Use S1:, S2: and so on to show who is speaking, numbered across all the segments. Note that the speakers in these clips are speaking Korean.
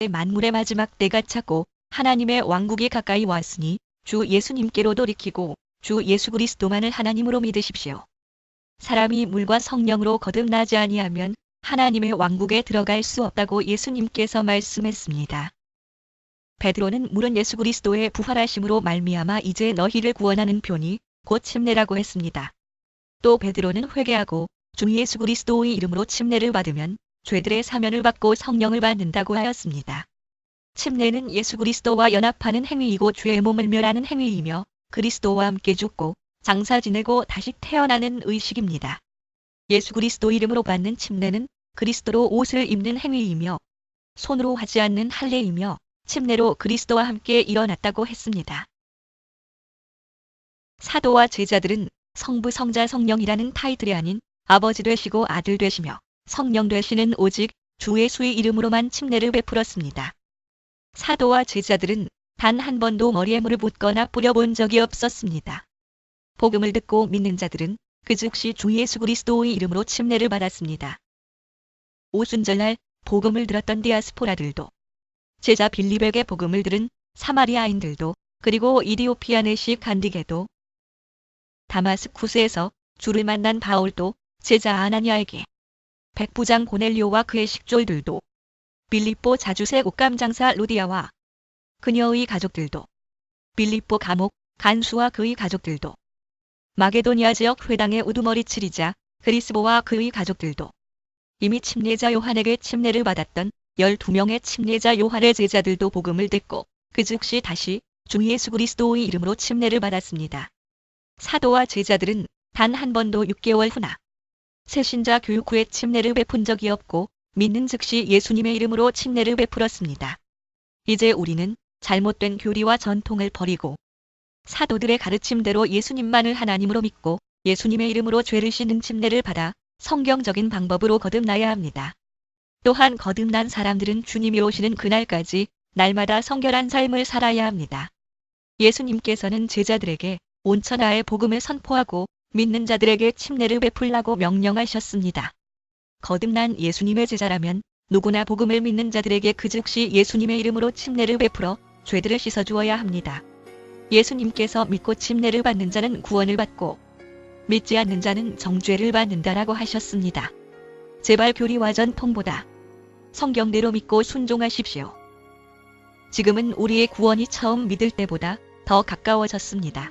S1: 만물의 마지막 때가 찼고 하나님의 왕국이 가까이 왔으니 주 예수님께로 돌이키고 주 예수 그리스도만을 하나님으로 믿으십시오. 사람이 물과 성령으로 거듭나지 아니하면 하나님의 왕국에 들어갈 수 없다고 예수님께서 말씀했습니다. 베드로는 물은 예수 그리스도의 부활하심으로 말미암아 이제 너희를 구원하는 표니 곧 침례라고 했습니다. 또 베드로는 회개하고 주 예수 그리스도의 이름으로 침례를 받으면 죄들의 사면을 받고 성령을 받는다고 하였습니다. 침례는 예수 그리스도와 연합하는 행위이고 죄의 몸을 멸하는 행위이며 그리스도와 함께 죽고 장사 지내고 다시 태어나는 의식입니다. 예수 그리스도 이름으로 받는 침례는 그리스도로 옷을 입는 행위이며 손으로 하지 않는 할례이며 침례로 그리스도와 함께 일어났다고 했습니다. 사도와 제자들은 성부 성자 성령이라는 타이틀이 아닌 아버지 되시고 아들 되시며 성령 되시는 오직 주 예수의 이름으로만 침례를 베풀었습니다. 사도와 제자들은 단 한 번도 머리에 물을 붓거나 뿌려본 적이 없었습니다. 복음을 듣고 믿는 자들은 그 즉시 주 예수 그리스도의 이름으로 침례를 받았습니다. 오순절날 복음을 들었던 디아스포라들도, 제자 빌립에게 복음을 들은 사마리아인들도, 그리고 이디오피아 내시 간디게도, 다마스쿠스에서 주를 만난 바울도, 제자 아나니아에게, 백부장 고넬료와 그의 식졸들도, 빌립보 자주색 옷감장사 루디아와 그녀의 가족들도, 빌립보 감옥 간수와 그의 가족들도, 마게도니아 지역 회당의 우두머리 칠이자 그리스보와 그의 가족들도, 이미 침례자 요한에게 침례를 받았던 12명의 침례자 요한의 제자들도 복음을 듣고 그 즉시 다시 주 예수 그리스도의 이름으로 침례를 받았습니다. 사도와 제자들은 단 한 번도 6개월 후나 새신자 교육 후에 침례를 베푼 적이 없고 믿는 즉시 예수님의 이름으로 침례를 베풀었습니다. 이제 우리는 잘못된 교리와 전통을 버리고 사도들의 가르침대로 예수님만을 하나님으로 믿고 예수님의 이름으로 죄를 씻는 침례를 받아 성경적인 방법으로 거듭나야 합니다. 또한 거듭난 사람들은 주님이 오시는 그날까지 날마다 성결한 삶을 살아야 합니다. 예수님께서는 제자들에게 온 천하의 복음을 선포하고 믿는 자들에게 침례를 베풀라고 명령하셨습니다. 거듭난 예수님의 제자라면 누구나 복음을 믿는 자들에게 그 즉시 예수님의 이름으로 침례를 베풀어 죄들을 씻어주어야 합니다. 예수님께서 믿고 침례를 받는 자는 구원을 받고 믿지 않는 자는 정죄를 받는다라고 하셨습니다. 제발 교리와 전통보다 성경대로 믿고 순종하십시오. 지금은 우리의 구원이 처음 믿을 때보다 더 가까워졌습니다.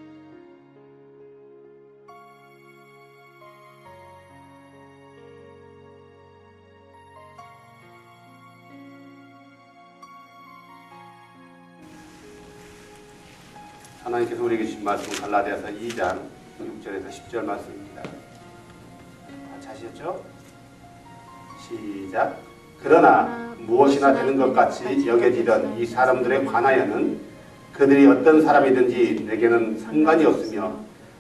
S2: 하나님께서 우리에게 주신 말씀 갈라디아서 2장 6절에서 10절 말씀입니다. 같이 하시겠죠? 시작. 그러나 무엇이나 되는 것 같이 여겨지던 이 사람들에 관하여는 그들이 어떤 사람이든지 내게는 상관이 없으며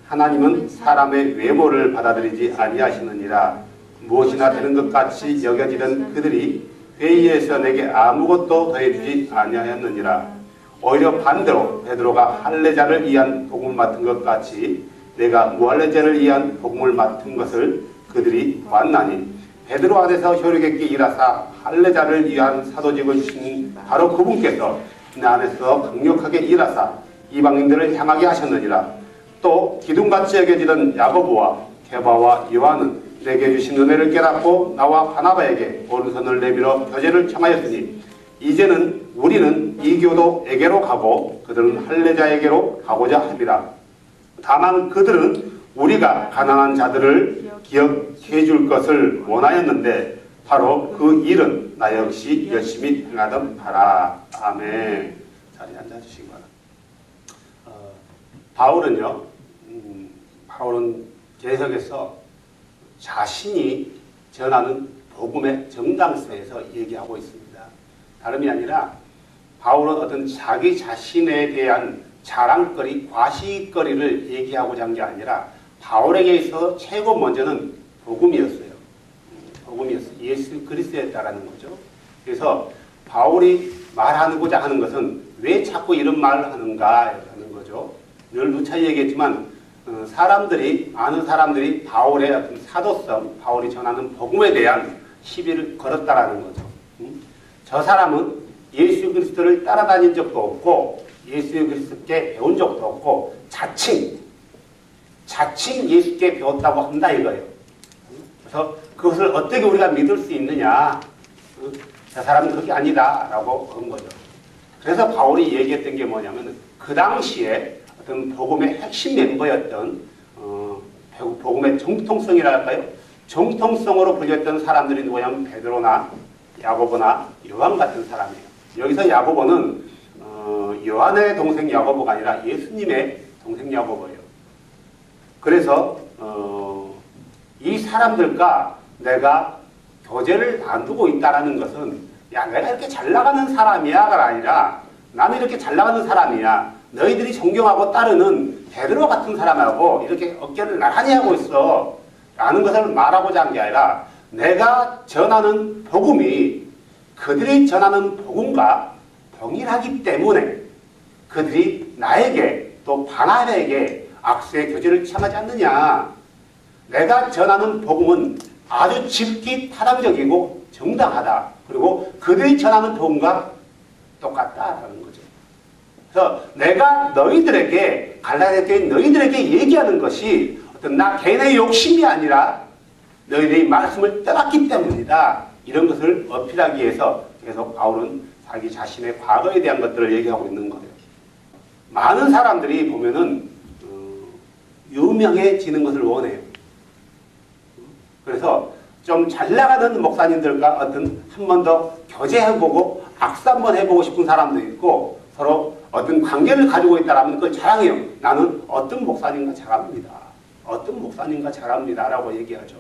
S2: 하나님은 사람의 외모를 받아들이지 아니하시느니라. 무엇이나 되는 것 같이 여겨지던 그들이 회의에서 내게 아무것도 더해주지 아니하였느니라. 오히려 반대로 베드로가 할례자를 위한 복음을 맡은 것 같이 내가 무할례자를 위한 복음을 맡은 것을 그들이 봤나니 베드로 안에서 효력있게 일하사 할례자를 위한 사도직을 주신 바로 그분께서 내 안에서 강력하게 일하사 이방인들을 향하게 하셨느니라. 또 기둥같이 여겨지던 야고보와 게바와 요한은 내게 주신 은혜를 깨닫고 나와 바나바에게 오른손을 내밀어 교제를 청하였으니 이제는 우리는 이교도에게로 가고 그들은 할례자에게로 가고자 합니다. 다만 그들은 우리가 가난한 자들을 기억해 줄 것을 원하였는데 바로 그 일은 나 역시 열심히 행하던 바라. 아멘. 자리에 앉아주시기 바랍니다. 바울은 계속해서 자신이 전하는 복음의 정당성에서 얘기하고 있습니다. 다름이 아니라 바울은 어떤 자기 자신에 대한 자랑거리, 과시거리를 얘기하고자 한 게 아니라 바울에게 있어서 최고 먼저는 복음이었어요. 복음이었어요. 예수 그리스도였다라는 거죠. 그래서 바울이 말하고자 하는 것은 왜 자꾸 이런 말을 하는가라는 거죠. 늘 누차 얘기했지만 많은 사람들이 바울의 어떤 사도성, 바울이 전하는 복음에 대한 시비를 걸었다라는 거죠. 저 사람은 예수 그리스도를 따라다닌 적도 없고 예수 그리스도께 배운 적도 없고 자칭 예수께 배웠다고 한다 이거예요. 그래서 그것을 어떻게 우리가 믿을 수 있느냐? 저 사람은 그게 아니다라고 한 거죠. 그래서 바울이 얘기했던 게 뭐냐면 그 당시에 어떤 복음의 핵심 멤버였던 복음의 정통성이라 할까요? 정통성으로 불렸던 사람들이 누구냐면 베드로나 야고보나 요한 같은 사람이에요. 여기서 야고보는 요한의 동생 야고보가 아니라 예수님의 동생 야고보예요. 그래서 이 사람들과 내가 교제를 나누고 있다는 것은 야 내가 이렇게 잘 나가는 사람이야가 아니라 나는 이렇게 잘 나가는 사람이야. 너희들이 존경하고 따르는 베드로 같은 사람하고 이렇게 어깨를 나란히 하고 있어 라는 것을 말하고자 한 게 아니라 내가 전하는 복음이 그들이 전하는 복음과 동일하기 때문에 그들이 나에게 또 바나바에게 악수의 교제를 취하지 않느냐. 내가 전하는 복음은 아주 짙기 타당적이고 정당하다. 그리고 그들이 전하는 복음과 똑같다라는 거죠. 그래서 내가 너희들에게 갈라디아 교회 너희들에게 얘기하는 것이 어떤 나 개인의 욕심이 아니라 너희들이 말씀을 떠났기 때문이다. 이런 것을 어필하기 위해서 계속 바울은 자기 자신의 과거에 대한 것들을 얘기하고 있는 거예요. 많은 사람들이 보면은 유명해지는 것을 원해요. 그래서 좀 잘 나가는 목사님들과 어떤 한 번 더 교제해보고 악수 한번 해보고 싶은 사람도 있고 서로 어떤 관계를 가지고 있다라면 그걸 자랑해요. 나는 어떤 목사님과 잘합니다. 어떤 목사님과 잘합니다. 라고 얘기하죠.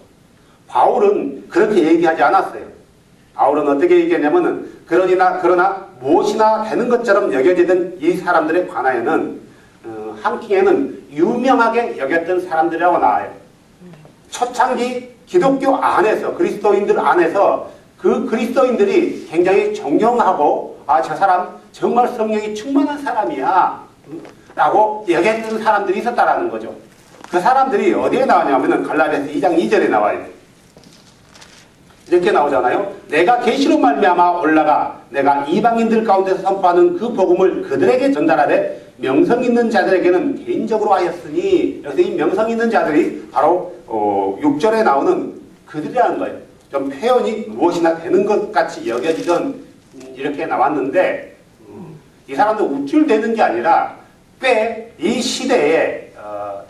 S2: 바울은 그렇게 얘기하지 않았어요. 바울은 어떻게 얘기했냐면은 그러나 무엇이나 되는 것처럼 여겨지던 이 사람들에 관하여는 한킹에는 유명하게 여겼던 사람들이라고 나와요. 초창기 기독교 안에서 그리스도인들 안에서 그 그리스도인들이 굉장히 존경하고 저 사람 정말 성령이 충만한 사람이야 라고 여겼던 사람들이 있었다라는 거죠. 그 사람들이 어디에 나오냐면은 갈라디아서 2장 2절에 나와요. 이렇게 나오잖아요. 내가 계시로 말미암아 올라가 내가 이방인들 가운데서 선포하는 그 복음을 그들에게 전달하되 명성 있는 자들에게는 개인적으로 하였으니 여기서 이 명성 있는 자들이 바로 6절에 나오는 그들이라는 거예요. 좀 표현이 무엇이나 되는 것 같이 여겨지던 이렇게 나왔는데 이 사람도 우쭐대는 게 아니라 꽤 이 시대에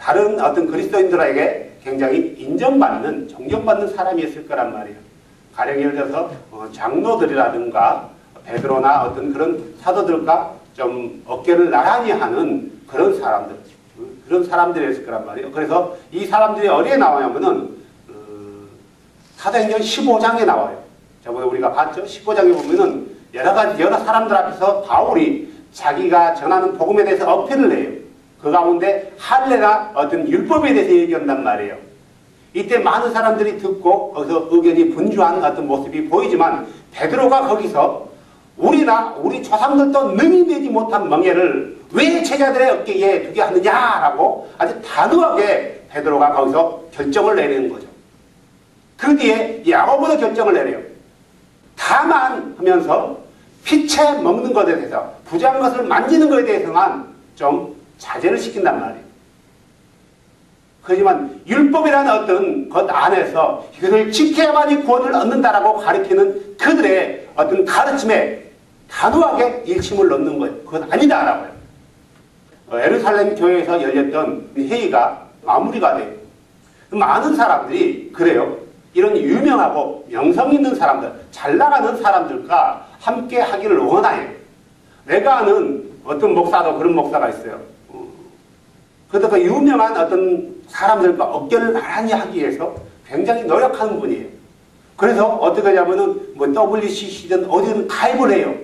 S2: 다른 어떤 그리스도인들에게 굉장히 인정받는 존경받는 사람이었을 거란 말이에요. 가령 예를 들어서 장로들이라든가 베드로나 어떤 그런 사도들과 좀 어깨를 나란히 하는 그런 사람들이었을 거란 말이에요. 그래서 이 사람들이 어디에 나오냐면은 사도행전 15장에 나와요. 저번에 우리가 봤죠. 15장에 보면은 여러 사람들 앞에서 바울이 자기가 전하는 복음에 대해서 어필을 해요. 그 가운데 할례나 어떤 율법에 대해서 얘기한단 말이에요. 이때 많은 사람들이 듣고 거기서 의견이 분주한 어떤 모습이 보이지만 베드로가 거기서 우리 조상들도 능히 내지 못한 멍에를 왜 제자들의 어깨에 두게 하느냐라고 아주 단호하게 베드로가 거기서 결정을 내리는 거죠. 그 뒤에 야고보도 결정을 내려요. 다만 하면서 피채 먹는 것에 대해서 부정한 것을 만지는 것에 대해서만 좀 자제를 시킨단 말이에요. 그렇지만 율법이라는 어떤 것 안에서 이것을 지켜야만이 구원을 얻는다라고 가르치는 그들의 어떤 가르침에 단호하게 일침을 넣는 거예요. 그건 아니다라고요. 예루살렘 교회에서 열렸던 회의가 마무리가 돼요. 많은 사람들이 그래요. 이런 유명하고 명성 있는 사람들, 잘 나가는 사람들과 함께 하기를 원해요. 내가 아는 어떤 목사도 그런 목사가 있어요. 그래도 그 유명한 어떤 사람들과 어깨를 나란히 하기 위해서 굉장히 노력하는 분이에요. 그래서 어떻게 하냐면은 WCC든 어디든 가입을 해요.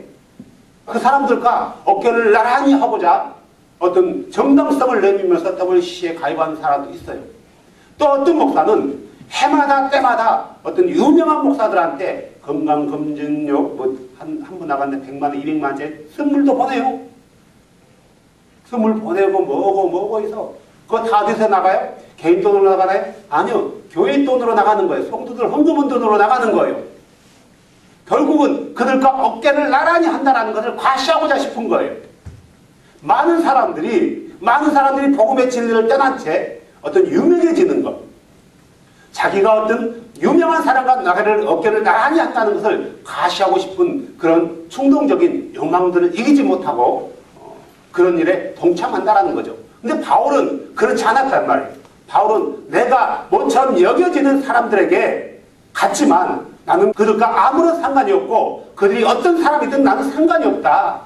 S2: 그 사람들과 어깨를 나란히 하고자 어떤 정당성을 내밀면서 WCC에 가입하는 사람도 있어요. 또 어떤 목사는 해마다 때마다 어떤 유명한 목사들한테 건강검진료 한 분 나갔는데 100만 원, 200만 원짜리 선물도 보내요. 선물 보내고 뭐고 해서 그거 다 어디서 나가요? 개인 돈으로 나가나요? 아니요. 교회 돈으로 나가는 거예요. 성도들 헌금은 돈으로 나가는 거예요. 결국은 그들과 어깨를 나란히 한다는 것을 과시하고자 싶은 거예요. 많은 사람들이 복음의 진리를 떠난 채 어떤 유명해지는 것, 자기가 어떤 유명한 사람과 어깨를 나란히 한다는 것을 과시하고 싶은 그런 충동적인 욕망들을 이기지 못하고 그런 일에 동참한다는 거죠. 근데 바울은 그렇지 않았단 말이에요. 바울은 내가 모처럼 여겨지는 사람들에게 갔지만 나는 그들과 아무런 상관이 없고 그들이 어떤 사람이든 나는 상관이 없다.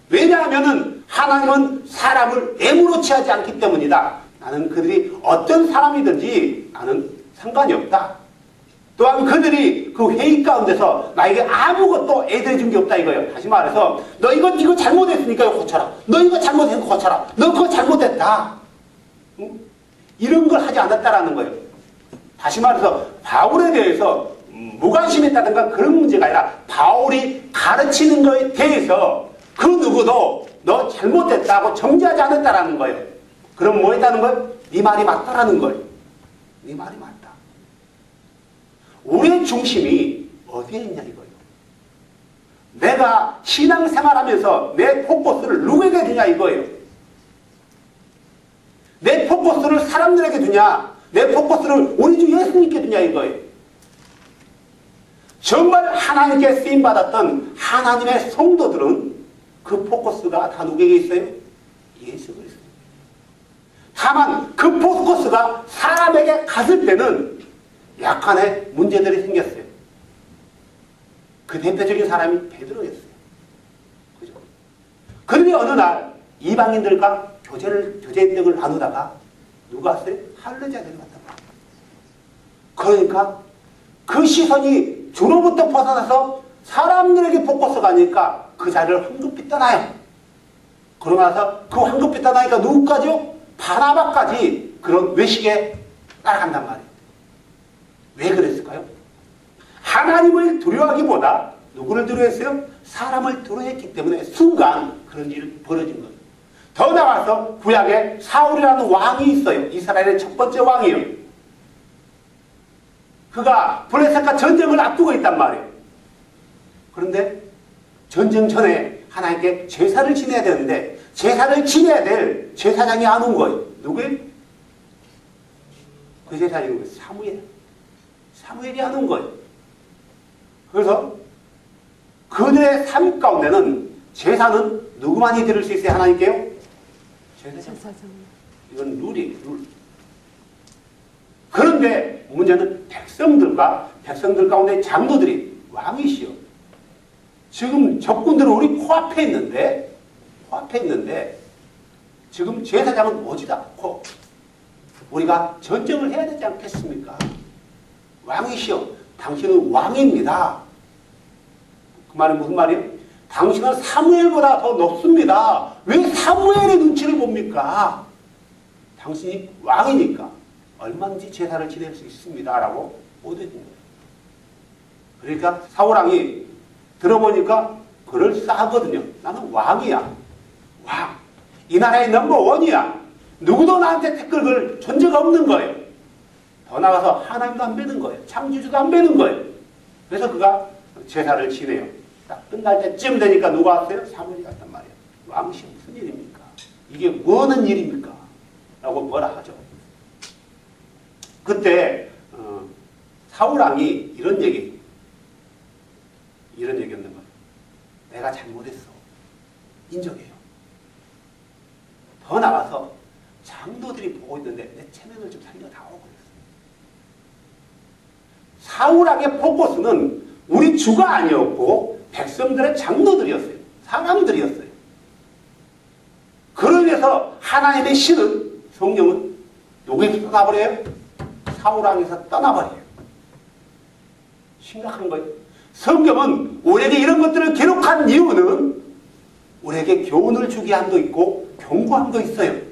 S2: 왜냐하면 하나님은 사람을 애무로 취하지 않기 때문이다. 나는 그들이 어떤 사람이든지 나는 상관이 없다. 또한 그들이 그 회의 가운데서 나에게 아무것도 애들해 준 게 없다 이거예요. 다시 말해서 너 이거 잘못했으니까 이거 고쳐라. 너 이거 잘못했으니까 고쳐라. 너 그거 잘못했다. 응? 이런 걸 하지 않았다라는 거예요. 다시 말해서 바울에 대해서 무관심했다든가 그런 문제가 아니라 바울이 가르치는 것에 대해서 그 누구도 너 잘못했다고 정지하지 않았다라는 거예요. 그럼 뭐 했다는 거예요? 네 말이 맞다라는 거예요. 네 말이 맞다. 우리의 중심이 어디에 있냐 이거예요. 내가 신앙생활하면서 내 포커스를 누구에게 두냐 이거예요. 내 포커스를 사람들에게 두냐, 내 포커스를 우리 주 예수님께 두냐 이거예요. 정말 하나님께 쓰임받았던 하나님의 성도들은 그 포커스가 다 누구에게 있어요? 예수 그리스도. 다만 그 포커스가 사람에게 갔을 때는 약간의 문제들이 생겼어요. 그 대표적인 사람이 베드로였어요. 그죠? 그런데 어느 날 이방인들과 교제등을 나누다가 누가 왔어요? 할례자들이 왔단 말이에요. 그러니까 그 시선이 주로부터 벗어나서 사람들에게 포커스가 아니니까 그 자리를 황급히 떠나요. 그러고 나서 그 황급히 떠나니까 누구까지요? 바나바까지 그런 외식에 따라간단 말이에요. 왜 그랬을까요? 하나님을 두려워하기보다 누구를 두려워했어요? 사람을 두려워했기 때문에 순간 그런 일이 벌어진 거예요. 더 나아가서 구약에 사울이라는 왕이 있어요. 이스라엘의 첫 번째 왕이에요. 그가 블레셋과 전쟁을 앞두고 있단 말이에요. 그런데 전쟁 전에 하나님께 제사를 지내야 되는데 제사를 지내야 될 제사장이 안 온 거예요. 누구예요? 그 제사장이 누구예요? 사무엘이 안 온 거예요. 그래서 그들의 삶 가운데는 제사는 누구만이 드릴 수 있어요? 하나님께요? 제사장. 이건 룰이에요. 룰. 그런데 문제는 백성들 가운데 장로들이 왕이시여. 지금 적군들은 우리 코앞에 있는데 지금 제사장은 오지도 않고 우리가 전쟁을 해야 되지 않겠습니까? 왕이시여, 당신은 왕입니다. 그 말은 무슨 말이에요? 당신은 사무엘보다 더 높습니다. 왜 사무엘의 눈치를 봅니까? 당신이 왕이니까 얼마든지 제사를 지낼 수 있습니다. 라고 보여준 거예요. 그러니까 사울왕이 들어보니까 그럴싸하거든요. 나는 왕이야. 왕. 이 나라의 넘버원이야. 누구도 나한테 태클 걸 존재가 없는 거예요. 더 나가서 하나님도 안 뵈는 거예요. 창조주도 안 뵈는 거예요. 그래서 그가 제사를 지내요. 딱 끝날 때쯤 되니까 누가 왔어요? 사무엘이 왔단 말이에요. 왕씨 무슨 일입니까? 이게 뭐 하는 일입니까? 라고 뭐라 하죠. 그때 사울왕이 이런 얘기였는 거예요. 내가 잘못했어. 인정해요. 더 나가서 장로들이 보고 있는데 내 체면을 좀 살려다오 그랬어요. 사울왕의 포커스는 우리 주가 아니었고 백성들의 장로들이었어요. 사람들이었어요. 그러면서 하나님의 신은 성령은 누구에서 떠나버려요? 사울왕에서 떠나버려요. 심각한 거예요. 성경은 우리에게 이런 것들을 기록한 이유는 우리에게 교훈을 주기 함도 있고 경고함도 있어요.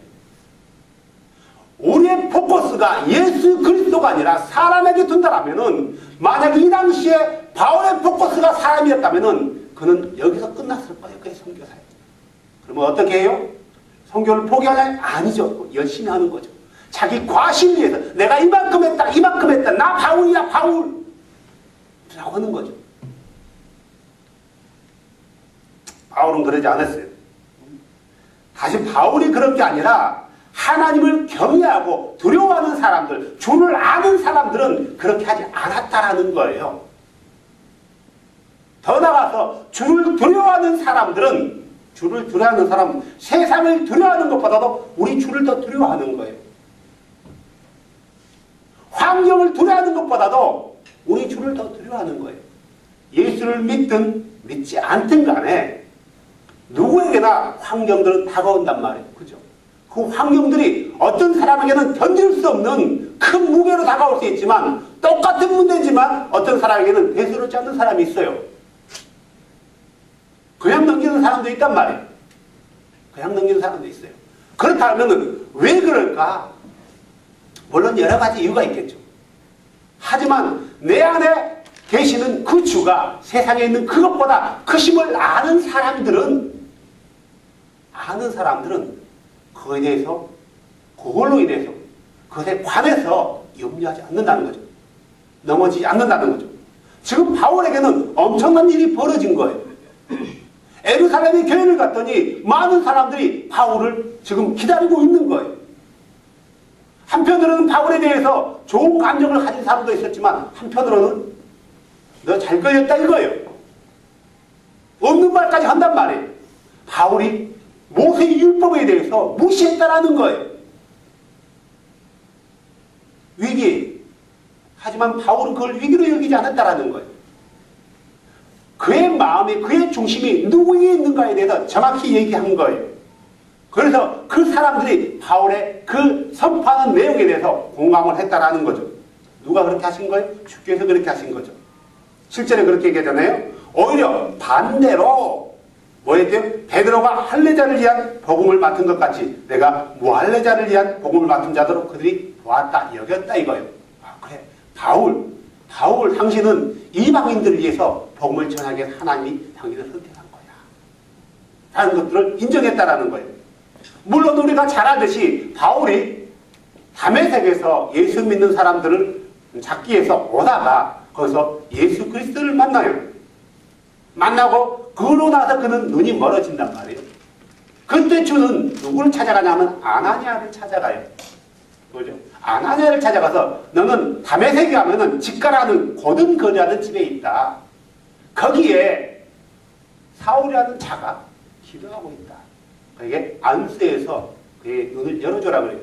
S2: 우리의 포커스가 예수 그리스도가 아니라 사람에게 둔다라면은 만약 이 당시에 바울의 포커스가 사람이었다면은 그는 여기서 끝났을 거예요. 그의 선교사에. 그러면 어떻게 해요? 선교를 포기하냐? 아니죠. 열심히 하는 거죠. 자기 과신을 위해서 내가 이만큼 했다. 나 바울이야 바울. 라고 하는 거죠. 바울은 그러지 않았어요. 다시 바울이 그런 게 아니라 하나님을 경외하고 두려워하는 사람들, 주를 아는 사람들은 그렇게 하지 않았다라는 거예요. 더 나아가서 주를 두려워하는 사람들은, 주를 두려워하는 사람은 세상을 두려워하는 것보다도 우리 주를 더 두려워하는 거예요. 환경을 두려워하는 것보다도 우리 주를 더 두려워하는 거예요. 예수를 믿든 믿지 않든 간에 누구에게나 환경들은 다가온단 말이에요. 그죠? 그 환경들이 어떤 사람에게는 견딜 수 없는 큰 무게로 다가올 수 있지만, 똑같은 문제지만 어떤 사람에게는 대수롭지 않는 사람이 있어요. 그냥 넘기는 사람도 있단 말이에요. 그냥 넘기는 사람도 있어요. 그렇다면 왜 그럴까? 물론 여러 가지 이유가 있겠죠. 하지만 내 안에 계시는 그 주가 세상에 있는 그것보다 크심을 아는 사람들은 그거에 대해서, 그걸로 인해서, 그것에 관해서 염려하지 않는다는 거죠. 넘어지지 않는다는 거죠. 지금 바울에게는 엄청난 일이 벌어진 거예요. 예루살렘에 교회를 갔더니 많은 사람들이 바울을 지금 기다리고 있는 거예요. 한편으로는 바울에 대해서 좋은 감정을 가진 사람도 있었지만, 한편으로는 너 잘 걸렸다 이거예요. 없는 말까지 한단 말이에요. 바울이 모세의 율법에 대해서 무시했다라는 거예요. 위기. 하지만 바울은 그걸 위기로 여기지 않았다라는 거예요. 그의 마음에, 그의 중심이 누구에 있는가에 대해서 정확히 얘기한 거예요. 그래서 그 사람들이 바울의 그 선포하는 내용에 대해서 공감을 했다라는 거죠. 누가 그렇게 하신 거예요? 주께서 그렇게 하신 거죠. 실제로 그렇게 얘기하잖아요. 오히려 반대로 뭐였대요? 베드로가 할례자를 위한 복음을 맡은 것 같이 내가 무할례자를 위한 복음을 맡은 자도록 그들이 보았다, 여겼다 이거예요. 아, 그래. 바울 당신은 이방인들을 위해서 복음을 전하기 위해서 하나님이 당신을 선택한 거야 라는 것들을 인정했다라는 거예요. 물론 우리가 잘 알듯이 바울이 다메섹에서 예수 믿는 사람들을 잡기 위해서 오다가 거기서 예수 그리스도를 만나요. 만나고 그로 나서 그는 눈이 멀어진단 말이에요. 그때 주는 누구를 찾아가냐면 아나니아를 찾아가요. 그죠? 아나니아를 찾아가서 너는 다메섹에 가면은 직가라는 고든 거리하는 집에 있다. 거기에 사울이라는 자가 기도하고 있다. 그게 안수해서 그의 눈을 열어줘라 그래요.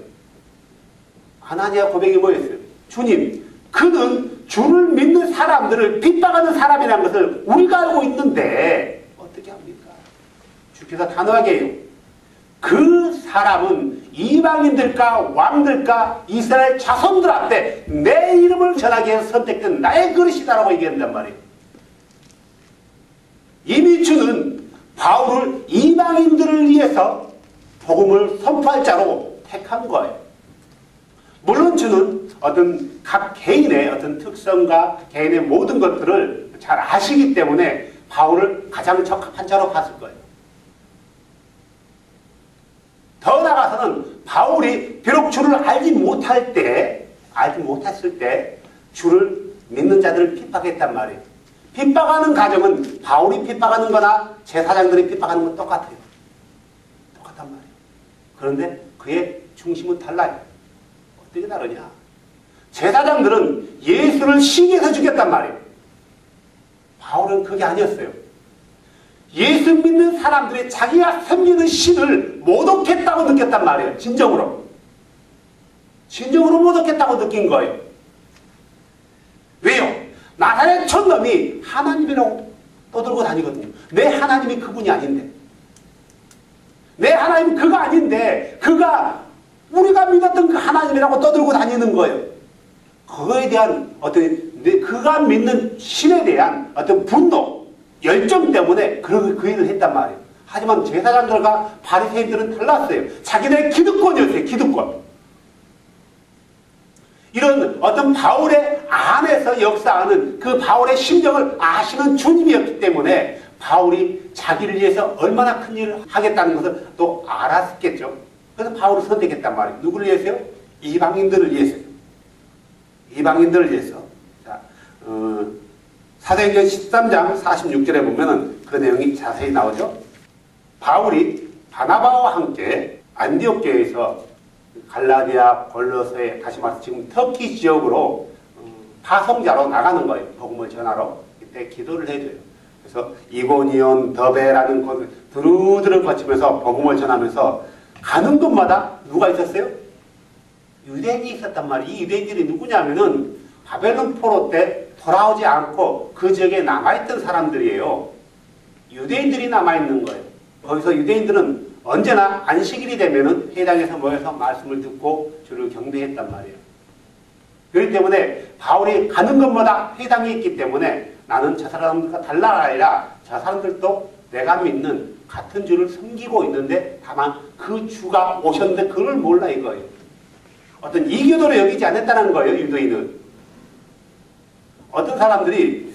S2: 아나니아 고백이 뭐였어요? 주님, 그는 주를 믿는 사람들을 핍박하는 사람이라는 것을 우리가 알고 있는데 어떻게 합니까? 주께서 단호하게 해요. 그 사람은 이방인들과 왕들과 이스라엘 자손들 앞에 내 이름을 전하기 위해서 선택된 나의 그릇이다라고 얘기한단 말이에요. 이미 주는 바울을 이방인들을 위해서 복음을 선포할 자로 택한 거예요. 물론 주는 어떤 각 개인의 어떤 특성과 개인의 모든 것들을 잘 아시기 때문에 바울을 가장 적합한 자로 봤을 거예요. 더 나아가서는 바울이 비록 주를 알지 못했을 때 주를 믿는 자들을 핍박했단 말이에요. 핍박하는 가정은 바울이 핍박하는 거나 제사장들이 핍박하는 건 똑같아요. 똑같단 말이에요. 그런데 그의 중심은 달라요. 어떻게 다르냐? 제사장들은 예수를 시기해서 죽였단 말이에요. 바울은 그게 아니었어요. 예수 믿는 사람들이 자기가 섬기는 신을 모독했다고 느꼈단 말이에요. 진정으로 모독했다고 느낀 거예요. 왜요? 나사렛 촌놈이 하나님이라고 떠들고 다니거든요. 내 하나님이 그분이 아닌데, 내 하나님은 그가 아닌데 그가 우리가 믿었던 그 하나님이라고 떠들고 다니는 거예요. 그거에 대한 그가 믿는 신에 대한 어떤 분노, 열정 때문에 그 일을 했단 말이에요. 하지만 제사장들과 바리새인들은 달랐어요. 자기들의 기득권이었어요. 기득권. 이런 어떤 바울의 안에서 역사하는 그 바울의 심정을 아시는 주님이었기 때문에 바울이 자기를 위해서 얼마나 큰 일을 하겠다는 것을 또 알았겠죠. 그래서 바울을 선택했단 말이에요. 누구를 위해서요? 이방인들을 위해서요. 이방인들을 위해서. 자, 사도행전 13장 46절에 보면은 그 내용이 자세히 나오죠. 바울이 바나바와 함께 안디옥 교회에서 갈라디아, 골로새, 다시 말해서 지금 터키 지역으로 파송자로 나가는 거예요. 복음을 전하러. 이때 기도를 해줘요. 그래서 이고니온, 더베라는 곳을 두루두루 거치면서 복음을 전하면서 가는 곳마다 누가 있었어요? 유대인이 있었단 말이에요. 이 유대인들이 누구냐면은 바벨론 포로 때 돌아오지 않고 그 지역에 남아있던 사람들이에요. 유대인들이 남아있는 거예요. 거기서 유대인들은 언제나 안식일이 되면은 회당에서 모여서 말씀을 듣고 주를 경배했단 말이에요. 그렇기 때문에 바울이 가는 곳마다 회당이 있기 때문에 나는 저 사람들과 달라가 아니라 저 사람들도 내가 믿는 같은 주를 섬기고 있는데 다만 그 주가 오셨는데 그걸 몰라 이거예요. 어떤 이교도로 여기지 않았다는 거예요. 유대인은. 어떤 사람들이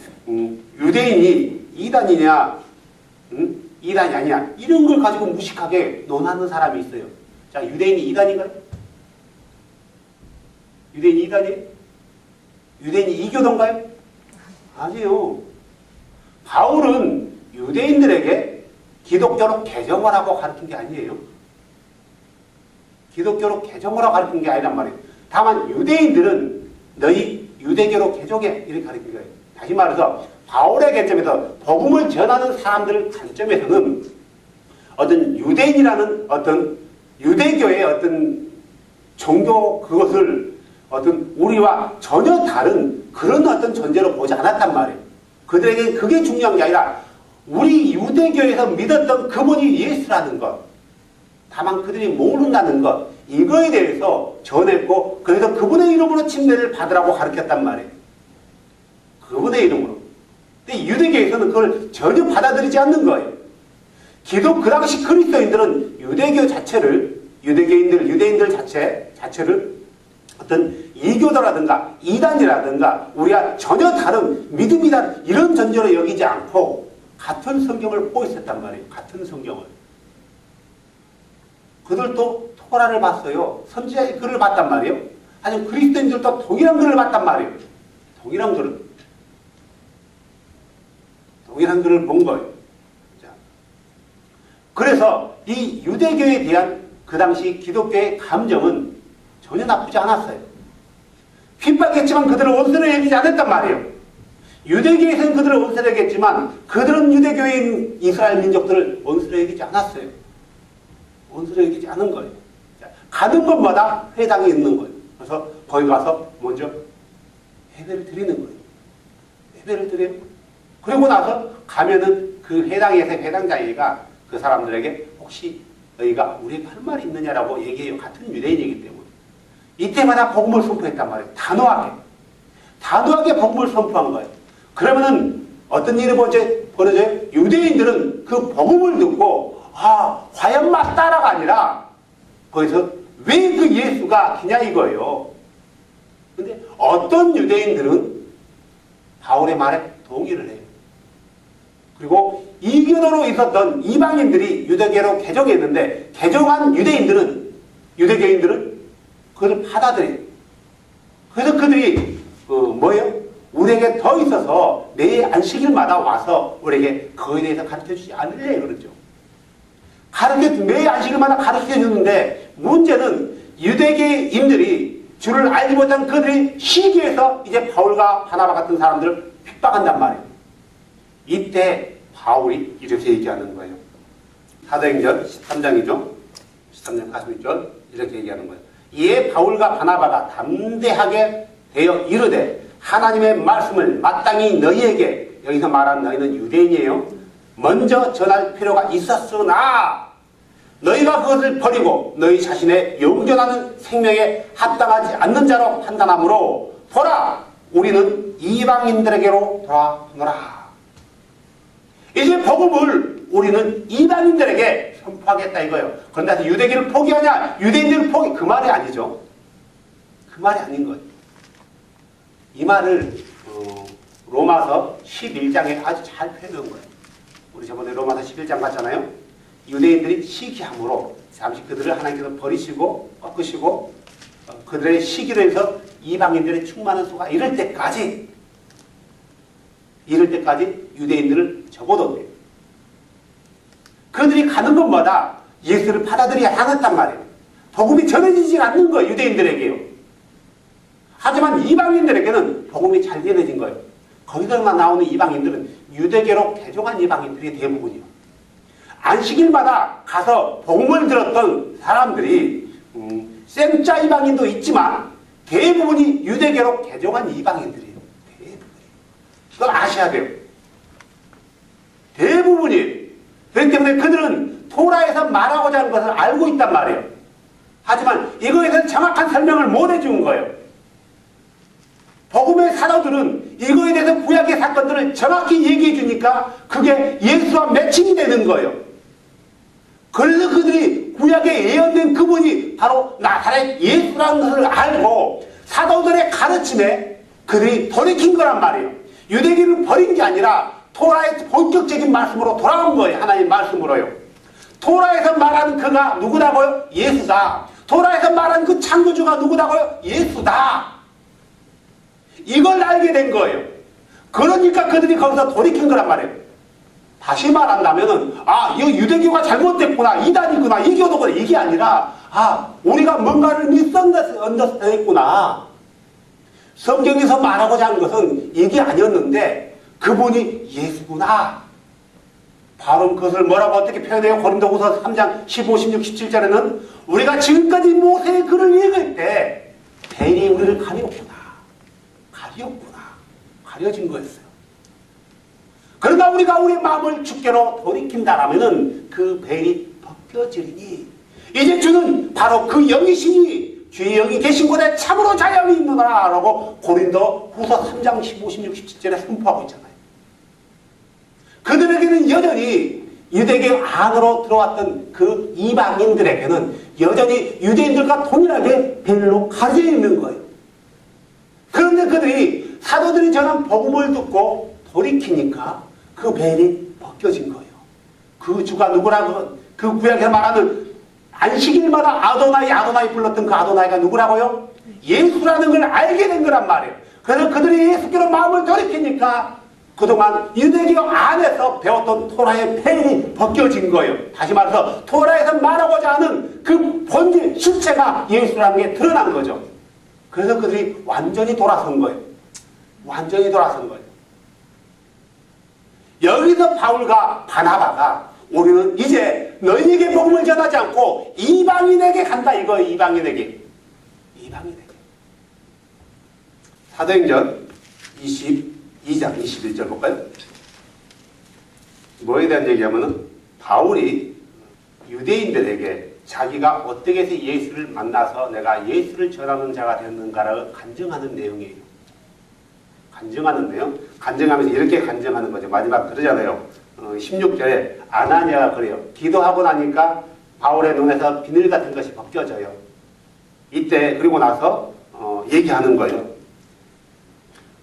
S2: 유대인이 이단이냐 이단이 아니야 이런 걸 가지고 무식하게 논하는 사람이 있어요. 자, 유대인이 이단인가요? 유대인이 이단이에요? 유대인이 이교도인가요? 아니요. 바울은 유대인들에게 기독교로 개정을 하고 가르친 게 아니에요. 기독교로 개정을 하고 가르친 게 아니란 말이에요. 다만 유대인들은 너희 유대교로 개종해 이렇게 가르친 거예요. 다시 말해서 바울의 관점에서 복음을 전하는 사람들 관점에서는 어떤 유대인이라는 어떤 유대교의 어떤 종교 그것을 어떤 우리와 전혀 다른 그런 어떤 존재로 보지 않았단 말이에요. 그들에게 그게 중요한 게 아니라 우리 유대교에서 믿었던 그분이 예수라는 것, 다만 그들이 모른다는 것, 이거에 대해서 전했고 그래서 그분의 이름으로 침례를 받으라고 가르쳤단 말이에요. 그분의 이름으로. 근데 유대교에서는 그걸 전혀 받아들이지 않는 거예요. 그 당시 그리스도인들은 유대교 자체를 유대인들 자체를 어떤 이교도라든가 이단이라든가 우리가 전혀 다른 믿음이다 이런 존재로 여기지 않고 같은 성경을 보고 있었단 말이에요. 같은 성경을. 그들도 토라를 봤어요. 선지자의 글을 봤단 말이에요. 아니 그리스도인들도 동일한 글을 봤단 말이에요. 동일한 글을 본 거예요. 자, 그래서 이 유대교에 대한 그 당시 기독교의 감정은 전혀 나쁘지 않았어요. 핍박했지만 그들은 원수로 여기지 않았단 말이에요. 유대교에서는 그들을 원수로 여겼지만 그들은 유대교인 이스라엘 민족들을 원수로 여기지 않았어요. 원수로 여기지 않은 거예요. 자, 가는 곳마다 회당이 있는 거예요. 그래서 거기 가서 먼저 예배를 드리는 거예요. 예배를 드려요. 그리고 나서 가면은 그 회당에서 회당장이가 그 사람들에게 혹시 너희가 우리에게 할 말이 있느냐라고 얘기해요. 같은 유대인이기 때문에. 이때마다 복음을 선포했단 말이에요. 단호하게 복음을 선포한 거예요. 그러면은 어떤 일이 벌어져요? 유대인들은 그 복음을 듣고 과연 맞다라가 아니라 거기서 왜 그 예수가 기냐 이거예요. 근데 어떤 유대인들은 바울의 말에 동의를 해요. 그리고 이교도로 있었던 이방인들이 유대교로 개종했는데 개종한 유대교인들은 그걸 받아들여요. 그래서 그들이 우리에게 더 있어서 매 안식일마다 와서 우리에게 그에 대해서 가르쳐주지 않으려 그러죠. 매 안식일마다 가르쳐주는데 문제는 유대교인들이 주를 알지 못한 그들이 시기해서 이제 바울과 바나바 같은 사람들을 핍박한단 말이에요. 이때 바울이 이렇게 얘기하는 거예요. 사도행전 13장이죠. 13장 41절 이렇게 얘기하는 거예요. 이에 바울과 바나바가 담대하게 되어 이르되 하나님의 말씀을 마땅히 너희에게, 여기서 말하는 너희는 유대인이에요, 먼저 전할 필요가 있었으나 너희가 그것을 버리고 너희 자신의 영존하는 생명에 합당하지 않는 자로 판단하므로 보라 우리는 이방인들에게로 돌아오노라. 이제 복음을 우리는 이방인들에게 선포하겠다 이거예요. 그런데 유대교를 포기하냐 유대인들을 포기, 그 말이 아니죠. 그 말이 아닌 거예요. 이 말을 로마서 11장에 아주 잘 표현한 거예요. 우리 저번에 로마서 11장 봤잖아요. 유대인들이 시기함으로 잠시 그들을 하나님께서 버리시고 꺾으시고 그들의 시기로 해서 이방인들의 충만한 수가 이럴 때까지 유대인들을 접어뒀대요. 그들이 가는 곳마다 예수를 받아들여야 하겠단 말이에요. 복음이 전해지지 않는 거예요. 유대인들에게요. 하지만 이방인들에게는 복음이 잘 전해진 거예요. 거기서만 나오는 이방인들은 유대교로 개종한 이방인들이 대부분이요. 안식일마다 가서 복음을 들었던 사람들이 생짜 이방인도 있지만 대부분이 유대교로 개종한 이방인들이에요. 대부분이. 그걸 아셔야 돼요. 대부분이. 그렇기 때문에 그들은 토라에서 말하고자 하는 것을 알고 있단 말이에요. 하지만 이거에 대해서 정확한 설명을 못 해준 거예요. 복음의 사도들은 이거에 대해서 구약의 사건들을 정확히 얘기해 주니까 그게 예수와 매칭이 되는 거예요. 그래서 그들이 구약에 예언된 그분이 바로 나사렛 예수라는 것을 알고 사도들의 가르침에 그들이 돌이킨 거란 말이에요. 유대교를 버린 게 아니라 토라의 본격적인 말씀으로 돌아온 거예요. 하나님 말씀으로요. 토라에서 말하는 그가 누구라고요? 예수다. 토라에서 말하는 그 창조주가 누구라고요? 예수다. 이걸 알게 된 거예요. 그러니까 그들이 거기서 돌이킨 거란 말이에요. 다시 말한다면은, 이거 유대교가 잘못됐구나, 이단이구나, 이교도구나, 이게 아니라, 우리가 뭔가를 미스언더스탠딩했구나. 성경에서 말하고자 하는 것은 이게 아니었는데, 그분이 예수구나. 바로 그것을 뭐라고 어떻게 표현해요? 고린도후서 3장 15, 16, 17절에는 우리가 지금까지 모세의 글을 읽을 때, 벨이 우리를 가리었구나. 가려진 거였어요. 그러나 우리가 우리 마음을 주께로 돌이킨다라면은 그 벨이 벗겨지리니 이제 주는 바로 그 영이시니 주의 영이 계신 곳에 참으로 자유함이 있느니라 라고 고린도 후서 3장 15, 16, 17절에 선포하고 있잖아요. 그들에게는 여전히 유대교 안으로 들어왔던 그 이방인들에게는 여전히 유대인들과 동일하게 벨로 가려져 있는 거예요. 그런데 그들이 사도들이 전한 복음을 듣고 돌이키니까 그 벨이 벗겨진 거예요. 그 주가 누구라고, 그 구약에서 말하는 안식일마다 아도나이 불렀던 그 아도나이가 누구라고요? 예수라는 걸 알게 된 거란 말이에요. 그래서 그들이 예수께로 마음을 돌이키니까 그동안 유대교 안에서 배웠던 토라의 벨이 벗겨진 거예요. 다시 말해서 토라에서 말하고자 하는 그 본질, 실체가 예수라는 게 드러난 거죠. 그래서 그들이 완전히 돌아선 거예요. 완전히 돌아선 거예요. 여기서 바울과 바나바가 우리는 이제 너희에게 복음을 전하지 않고 이방인에게 간다 이거예요. 이방인에게. 사도행전 22장 21절 볼까요? 뭐에 대한 얘기하면은 바울이 유대인들에게 자기가 어떻게 해서 예수를 만나서 내가 예수를 전하는 자가 되었는가를 간증하는 내용이에요. 간증하는 내용? 간증하면서 이렇게 간증하는 거죠. 마지막 그러잖아요. 16절에 아나니아가 그래요. 기도하고 나니까 바울의 눈에서 비늘 같은 것이 벗겨져요. 이때 그리고 나서 얘기하는 거예요.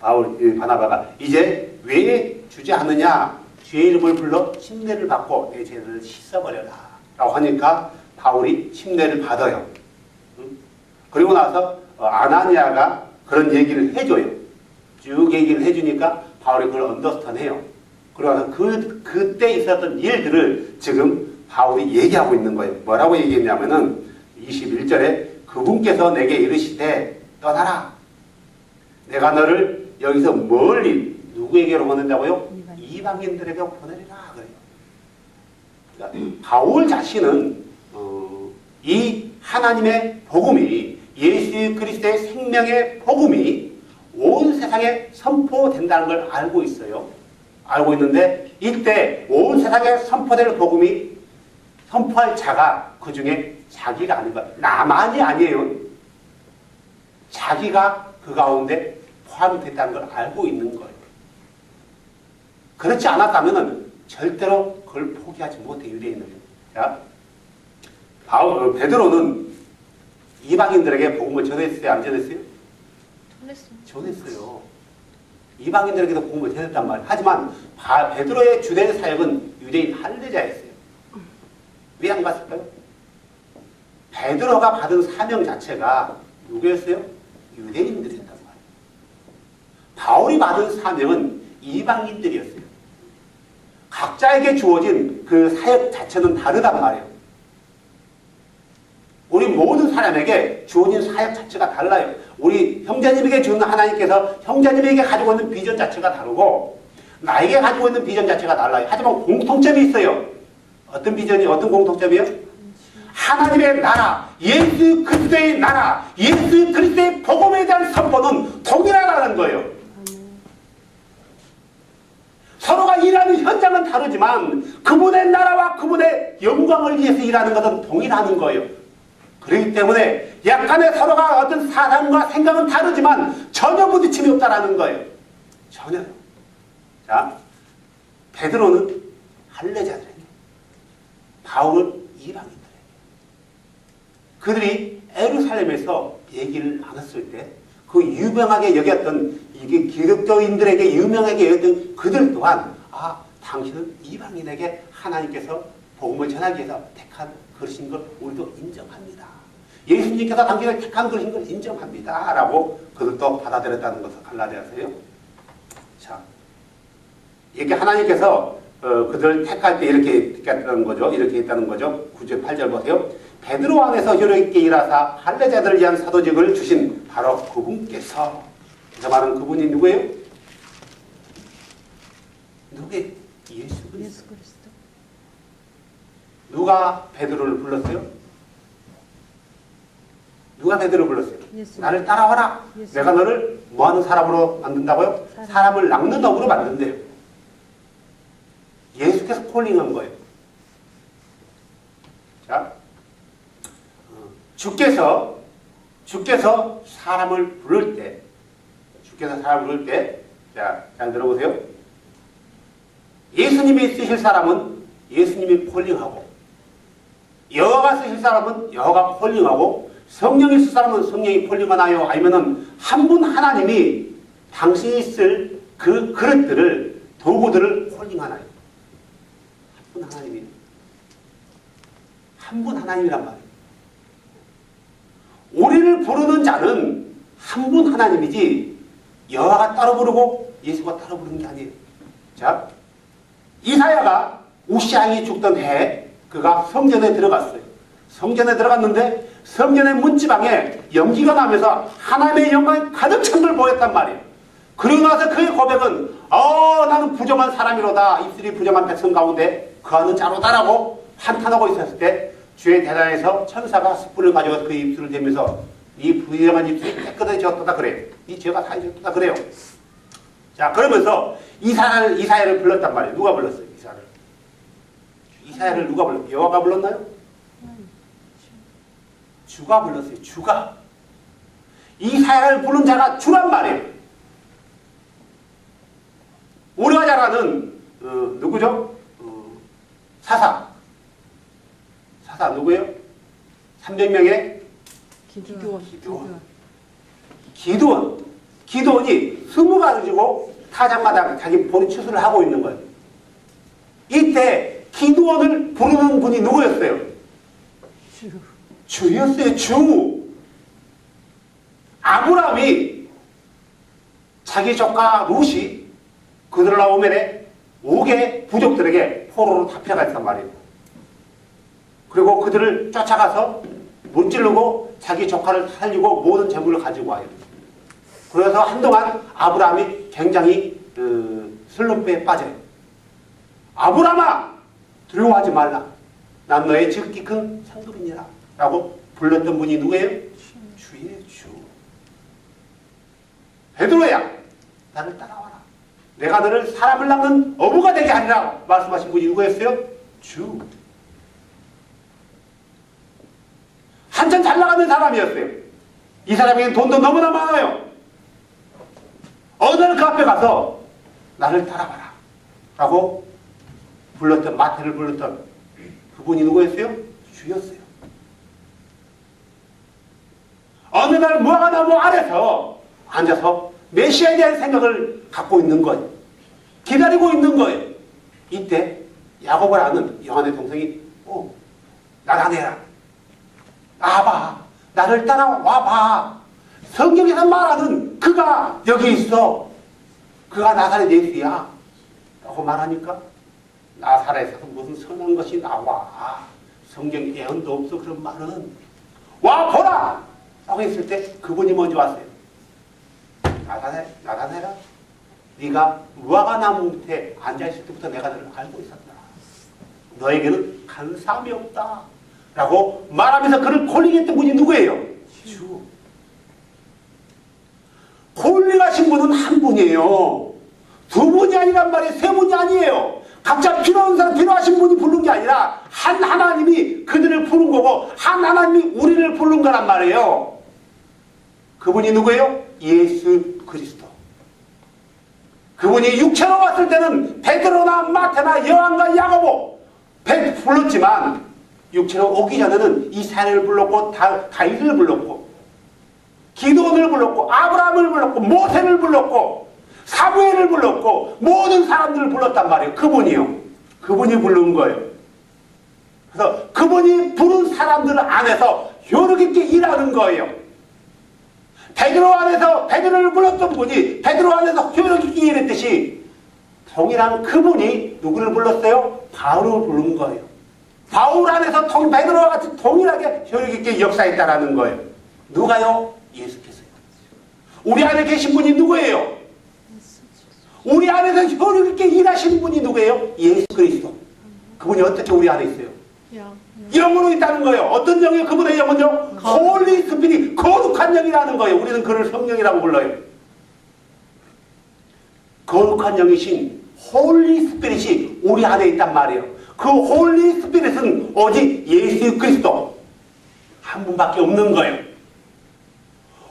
S2: 바나바가 이제 왜 주지 않느냐? 주의 이름을 불러 침례를 받고 내 죄를 씻어버려라 라고 하니까 바울이 침례를 받아요. 그리고 나서 아나니아가 그런 얘기를 해줘요. 쭉 얘기를 해주니까 바울이 그걸 언더스턴해요. 그리고 나서 그때 있었던 일들을 지금 바울이 얘기하고 있는 거예요. 뭐라고 얘기했냐면은 21절에 그분께서 내게 이르시되 떠나라. 내가 너를 여기서 멀리 누구에게로 보낸다고요? 이방인들에게 보내리라 그래요. 그러니까 바울 자신은 이 하나님의 복음이 예수 그리스도의 생명의 복음이 온 세상에 선포된다는 걸 알고 있어요. 알고 있는데 이때 온 세상에 선포될 복음이 선포할 자가 그 중에 자기가 아닌 거예요. 나만이 아니에요. 자기가 그 가운데 포함이 됐다는 걸 알고 있는 거예요. 그렇지 않았다면 절대로 그걸 포기하지 못해 유대인들은. 자, 베드로는 이방인들에게 복음을 전했어요? 안 전했어요? 전했어요. 이방인들에게도 복음을 전했단 말이에요. 하지만 베드로의 주된 사역은 유대인 할례자였어요. 왜 안 갔을까요? 베드로가 받은 사명 자체가 누구였어요? 유대인들이었단 말이에요. 바울이 받은 사명은 이방인들이었어요. 각자에게 주어진 그 사역 자체는 다르단 말이에요. 우리 모든 사람에게 주어진 사역 자체가 달라요. 우리 형제님에게 주는 하나님께서 형제님에게 가지고 있는 비전 자체가 다르고 나에게 가지고 있는 비전 자체가 달라요. 하지만 공통점이 있어요. 어떤 비전이 어떤 공통점이에요? 하나님의 나라, 예수 그리스도의 나라, 예수 그리스도의 복음에 대한 선포는 동일하다는 거예요. 서로가 일하는 현장은 다르지만 그분의 나라와 그분의 영광을 위해서 일하는 것은 동일하는 거예요. 그렇기 때문에 약간의 서로가 어떤 사상과 생각은 다르지만 전혀 부딪힘이 없다라는 거예요. 전혀요. 자, 베드로는 할례자들에게, 바울은 이방인들에게, 그들이 예루살렘에서 얘기를 나눴을 때 그 유명하게 여겼던 이게 기독교인들에게 유명하게 여겼던 그들 또한 당신은 이방인에게 하나님께서 복음을 전하기 위해서 택한 그러신 걸 우리도 인정합니다. 예수님께서 당신을 택한 그러신 걸 인정합니다. 라고 그들도 받아들였다는 것을 갈라디아서요. 자, 이게 하나님께서 그들을 택할 때 이렇게 택했다는 거죠. 이렇게 했다는 거죠. 9절 8절 보세요. 베드로 안에서 효력있게 일하사 할례자들을 위한 사도직을 주신 바로 그분께서, 그래서 말하는 그분이 누구예요? 누구예요? 예수 그리스도. 누가 베드로를 불렀어요? 누가 베드로를 불렀어요? 예수. 나를 따라와라. 예수. 내가 너를 뭐하는 사람으로 만든다고요? 사람을 낚는 업으로 만든대요. 예수께서 콜링한 거예요. 자, 주께서 사람을 부를 때, 자, 잘 들어보세요. 예수님이 쓰실 사람은 예수님이 콜링하고, 여호와가 쓰실 사람은 여호와가 콜링하고, 성령이 쓸 사람은 성령이 콜링하나요? 아니면은 한 분 하나님이 당신이 쓸 그 그릇들을, 도구들을 콜링하나요? 한 분 하나님이란 말이에요. 우리를 부르는 자는 한 분 하나님이지 여호와가 따로 부르고 예수가 따로 부르는 게 아니에요. 자, 이사야가 우시아이 죽던 해에 그가 성전에 들어갔어요. 성전에 들어갔는데 성전의 문지방에 연기가 나면서 하나님의 영광이 가득 찬 걸 보였단 말이에요. 그리고 나서 그의 고백은 나는 부정한 사람이로다. 입술이 부정한 백성 가운데 그하는 자로다라고 한탄하고 있었을 때 주의 대단에서 천사가 숯불을 가져와서 그의 입술을 대면서 이 부정한 입술이 깨끗해졌다 그래요. 이 죄가 사해졌다 그래요. 자, 그러면서 이사야를 불렀단 말이에요. 누가 불렀어요? 이사야를 누가 불렀어요? 여호와가 불렀나요? 주가 불렀어요. 주가. 이사야를 부른 자가 주란 말이에요. 우리가 잘 아는 누구죠? 사사 누구예요? 300명의 기드온이 20 가지고 타작마당 자기 본인 추수를 하고 있는 거예요. 이때 기드온을 부르는 분이 누구였어요? 주였어요. 주. 아브라함이 자기 조카 룻이 그들 나오면에 5개 부족들에게 포로로 잡혀갔단 말이에요. 그리고 그들을 쫓아가서 문지르고 자기 조카를 살리고 모든 재물을 가지고 와요. 그래서 한동안 아브라함이 굉장히 슬럼프에 빠져요. 아브라함아, 두려워하지 말라. 난 너의 지극히 큰 상급이니라. 라고 불렀던 분이 누구예요? 주의 주. 베드로야, 나를 따라와라. 내가 너를 사람을 낚는 어부가 되게 하리라 말씀하신 분이 누구였어요? 주. 한참 잘 나가는 사람이었어요. 이 사람에겐 돈도 너무나 많아요. 어느 날 그 앞에 가서 나를 따라와라 라고 불렀던, 마태를 불렀던 그분이 누구였어요? 주였어요. 어느 날 무화과나무 아래서 앉아서 메시아에 대한 생각을 갖고 있는 거예요. 기다리고 있는 거예요. 이때 야곱을 아는 요한의 동생이 나가내라. 나와봐. 나를 따라와봐. 성경에서 말하는 그가 여기 있어. 그가 나사렛 예수야. 라고 말하니까 나사렛에서 무슨 선한 것이 나와. 성경 예언도 없어 그런 말은. 와 보라! 라고 했을 때 그분이 먼저 왔어요. 나타내라. 네가 무화과 나무 밑에 앉아있을 때부터 내가 너를 알고 있었다. 너에게는 간사함이 없다. 라고 말하면서 그를 콜링했던 분이 누구예요? 주. 콜링하신 분은 한 분이에요. 두 분이 아니란 말이에요. 세 분이 아니에요. 각자 필요한 사람, 필요하신 분이 부른 게 아니라 한 하나님이 그들을 부른 거고 한 하나님이 우리를 부른 거란 말이에요. 그분이 누구예요? 예수 그리스도. 그분이 육체로 왔을 때는 베드로나 마태나 요한과 야고보 불렀지만 육체로 오기 전에는 이스라엘을 불렀고 다윗을 불렀고 기도원을 불렀고 아브라함을 불렀고 모세를 불렀고 사무엘을 불렀고 모든 사람들을 불렀단 말이에요. 그분이요. 그분이 부른 거예요. 그래서 그분이 부른 사람들 안에서 효력 있게 일하는 거예요. 베드로 안에서 베드로를 불렀던 분이 베드로 안에서 효력 있게 일했듯이 동일한 그분이 누구를 불렀어요? 바울을 부른 거예요. 바울 안에서 베드로와 같이 동일하게 효력 있게 역사했다라는 거예요. 누가요? 예수께서요. 우리 안에 계신 분이 누구예요? 우리 안에서 효력 있게 일하시는 분이 누구예요? 예수 그리스도. 그분이 어떻게 우리 안에 있어요? 영으로 있다는 거예요. 어떤 영이요? 그분의 영은요? 홀리 스피릿, 거룩한 영이라는 거예요. 우리는 그를 성령이라고 불러요. 거룩한 영이신 홀리 스피릿이 우리 안에 있단 말이에요. 그 홀리 스피릿은 오직 예수 그리스도 한 분밖에 없는 거예요.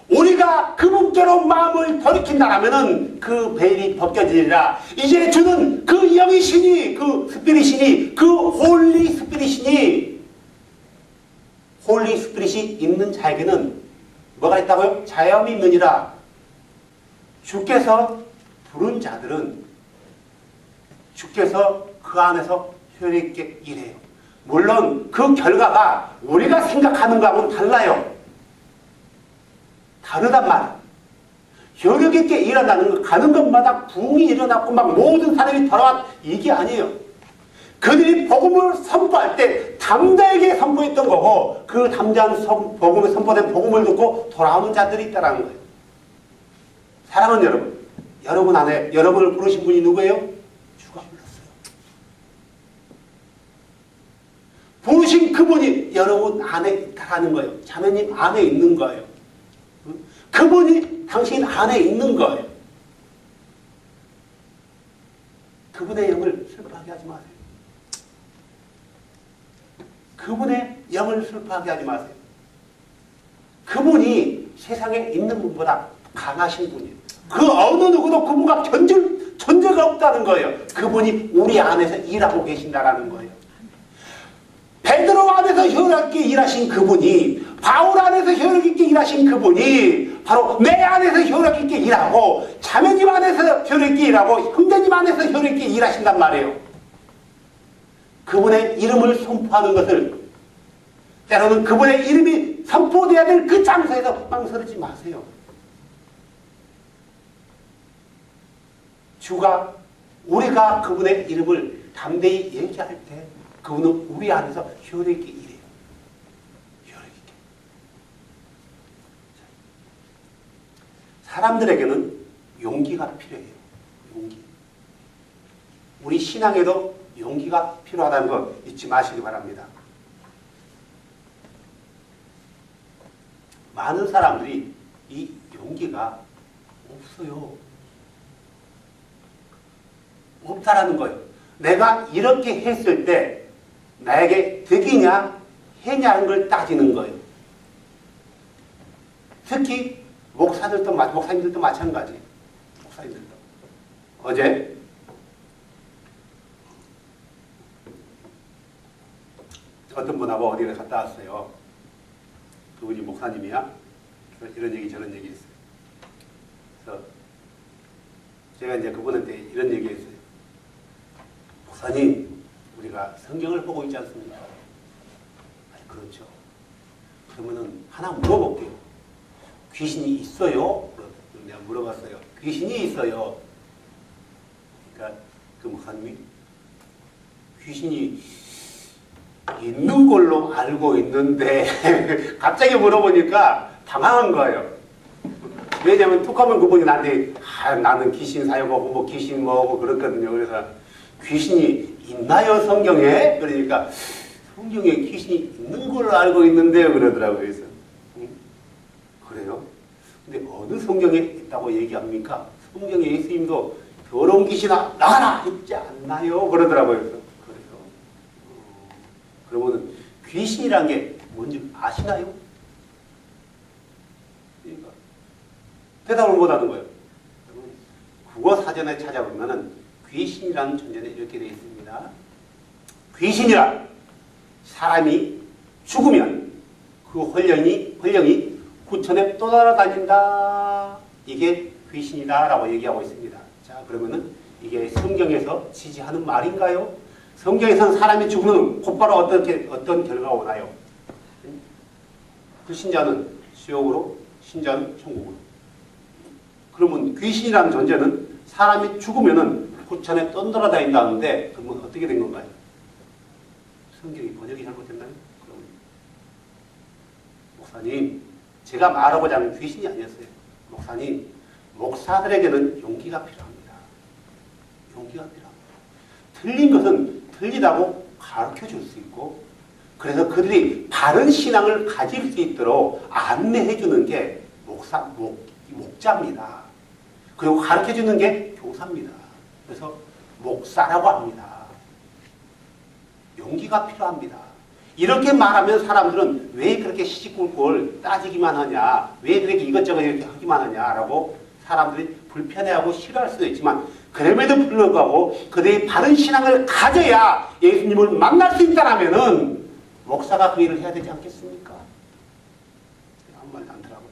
S2: 우리가 그분께로 마음을 돌이킨다라면은 그 벨이 벗겨지리라. 이제 주는 그 영이시니, 그 스피릿이니, 그 홀리 스피릿이니, 홀리 스피릿이 있는 자에게는 뭐가 있다고요? 자염이 있느니라. 주께서 부른 자들은 주께서 그 안에서 효력 있게 일해요. 물론 그 결과가 우리가 생각하는 거하고는 달라요. 다르단 말이에요. 효력 있게 일한다는 거 가는 것마다 부흥이 일어났고 막 모든 사람이 돌아왔 이게 아니에요. 그들이 복음을 선포할 때 담대하게 선포했던 거고 그 담대한 복음을 선포된 복음을 듣고 돌아오는 자들이 있다는 거예요. 사랑하는 여러분, 여러분 안에 여러분을 부르신 분이 누구예요? 주가 불렀어요. 부르신 그분이 여러분 안에 있다는 거예요. 자매님 안에 있는 거예요. 그분이 당신 안에 있는 거예요. 그분의 영을 슬퍼하게 하지 마세요. 그분의 영을 슬퍼하게 하지 마세요. 그분이 세상에 있는 분보다 강하신 분이에요. 그 어느 누구도 그분과 견줄 존재가 없다는 거예요. 그분이 우리 안에서 일하고 계신다라는 거예요. 베드로 안에서 효력 있게 일하신 그분이, 바울 안에서 효력 있게 일하신 그분이 바로 내 안에서 효력 있게 일하고 자매님 안에서 효력 있게 일하고 형제님 안에서 효력 있게 일하신단 말이에요. 그분의 이름을 선포하는 것을 때로는 그분의 이름이 선포되어야 될 그 장소에서 망설이지 마세요. 우리가 그분의 이름을 담대히 얘기할 때 그분은 우리 안에서 효력 있게 일해요. 효력 있게. 사람들에게는 용기가 필요해요. 용기. 우리 신앙에도 용기가 필요하다는 거 잊지 마시기 바랍니다. 많은 사람들이 이 용기가 없어요. 없다라는 거예요. 내가 이렇게 했을 때 나에게 득이냐 해냐는 걸 따지는 거예요. 특히 목사님들도 마찬가지. 목사님들도. 어제 어떤 분하고 어디를 갔다 왔어요. 그분이 목사님이야. 이런 얘기 저런 얘기 했어요. 그래서 제가 이제 그분한테 이런 얘기 했어요. 목사님, 우리가 성경을 보고 있지 않습니까? 아니, 그렇죠. 그러면은 하나 물어볼게요. 귀신이 있어요? 내가 물어봤어요. 귀신이 있어요. 그러니까 그 목사님이 귀신이 있는 걸로 알고 있는데 갑자기 물어보니까 당황한 거예요. 왜냐면 툭하면 그분이 나한테 나는 귀신 사용하고 뭐 귀신 뭐고 그렇거든요. 그래서 귀신이 있나요 성경에? 그러니까 성경에 귀신이 있는 걸로 알고 있는데요 그러더라고요. 그래서 그래요? 근데 어느 성경에 있다고 얘기합니까? 성경에 예수님도 더러운 귀신아 나가라 했지 않나요? 그러더라고요. 그래서 그래요. 그러면 귀신이란 게 뭔지 아시나요? 그러니까 대답을 못하는 거예요. 국어 사전에 찾아보면은 귀신이라는 존재는 이렇게 되어 있습니다. 귀신이란 사람이 죽으면 그 혼령이 구천에 또 날아다닌다. 이게 귀신이다라고 얘기하고 있습니다. 자, 그러면은 이게 성경에서 지지하는 말인가요? 성경에서는 사람이 죽으면 곧바로 어떤 결과가 오나요? 불신자는 지옥으로, 신자는 천국으로. 그러면 귀신이라는 존재는 사람이 죽으면은 구천에 떠돌아다닌다는데 그러면 어떻게 된 건가요? 성경이 번역이 잘못됐나요? 그럼 목사님, 제가 말하고자 하는 귀신이 아니었어요. 목사님, 목사들에게는 용기가 필요합니다. 용기가 필요합니다. 틀린 것은 틀리다고 가르쳐 줄 수 있고, 그래서 그들이 바른 신앙을 가질 수 있도록 안내해 주는 게 목자입니다. 그리고 가르쳐 주는 게 교사입니다. 그래서 목사라고 합니다. 용기가 필요합니다. 이렇게 말하면 사람들은 왜 그렇게 시시콜콜 따지기만 하냐, 왜 그렇게 이것저것 이렇게 하기만 하냐라고 사람들이 불편해하고 싫어할 수도 있지만, 그럼에도 불구하고 그들이 바른 신앙을 가져야 예수님을 만날 수 있다라면은 목사가 그 일을 해야 되지 않겠습니까? 아무 말도 안 더라고요.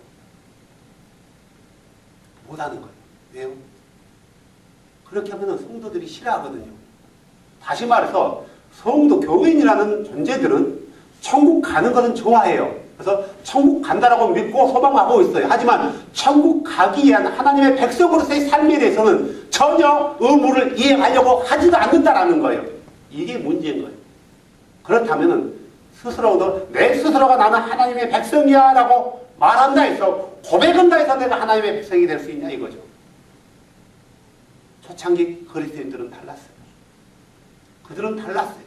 S2: 못하는 거예요. 왜요? 그렇게 하면 성도들이 싫어하거든요. 다시 말해서 성도, 교인이라는 존재들은 천국 가는 것은 좋아해요. 그래서 천국 간다라고 믿고 소망하고 있어요. 하지만 천국 가기 위한 하나님의 백성으로서의 삶에 대해서는 전혀 의무를 이행하려고 하지도 않는다라는 거예요. 이게 문제인 거예요. 그렇다면 스스로도 내 스스로가 나는 하나님의 백성이야 라고 말한다 해서, 고백한다 해서 내가 하나님의 백성이 될 수 있냐 이거죠. 초창기 그리스도인들은 달랐어요. 그들은 달랐어요.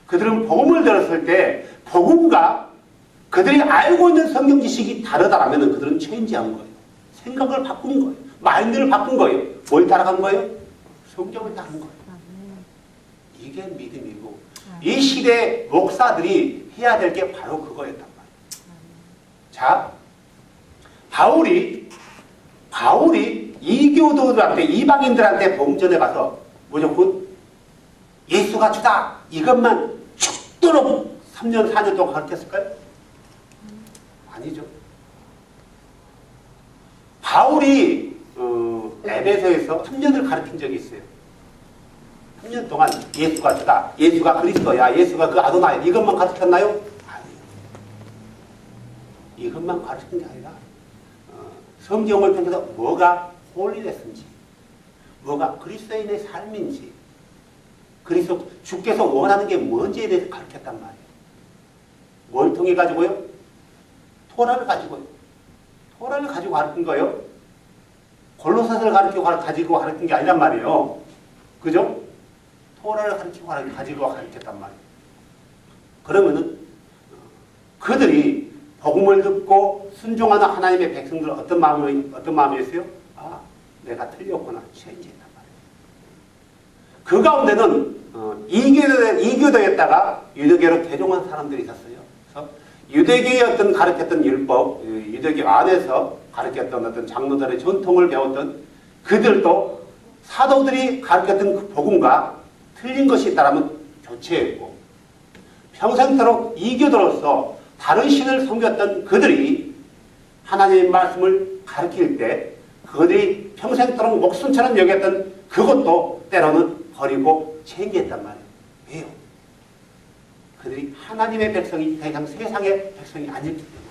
S2: 그들은 복음을 들었을 때 복음과 그들이 알고 있는 성경 지식이 다르다라면 그들은 체인지한 거예요. 생각을 바꾼 거예요. 마인드를 바꾼 거예요. 뭘 따라간 거예요? 성경을 따른 거예요. 이게 믿음이고, 이 시대 목사들이 해야 될 게 바로 그거였단 말이에요. 자, 바울이 이교도들한테, 이방인들한테 복음 전해 가서 무조건 예수가 주다 이것만 죽도록 3년 4년 동안 가르쳤을까요? 아니죠. 바울이 에베소에서 3년을 가르친 적이 있어요. 3년 동안 예수가 주다, 예수가 그리스도야, 예수가 그 아도나야, 이것만 가르쳤나요? 아니요. 이것만 가르친 게 아니라 성경을 통해서 뭐가 홀리네스인지, 뭐가 그리스도인의 삶인지, 그리스도 주께서 원하는 게 뭔지에 대해서 가르쳤단 말이에요. 뭘 통해 가지고요? 토라를 가지고요. 토라를 가지고 가르친 거예요. 골로새서를 가지고 가르친 게 아니란 말이에요. 그죠? 토라를 가지고 가르쳤단 말이에요. 그러면은 그들이 복음을 듣고 순종하는 하나님의 백성들은 어떤 마음이었어요? 아, 내가 틀렸구나. 체인지했단 말이에요. 그 가운데는 이교도였다가 유대교로 개종한 사람들이 있었어요. 그래서 유대교의 어떤 가르쳤던 율법, 유대교 안에서 가르쳤던 어떤 장로들의 전통을 배웠던 그들도 사도들이 가르쳤던 그 복음과 틀린 것이 있다면 교체했고, 평생토록 이교도로서 다른 신을 섬겼던 그들이 하나님의 말씀을 가르칠 때 그들이 평생토록 목숨처럼 여겼던 그것도 때로는 버리고 체인지했단 말이에요. 왜요? 그들이 하나님의 백성이 더 이상 세상의 백성이 아니기 때문에.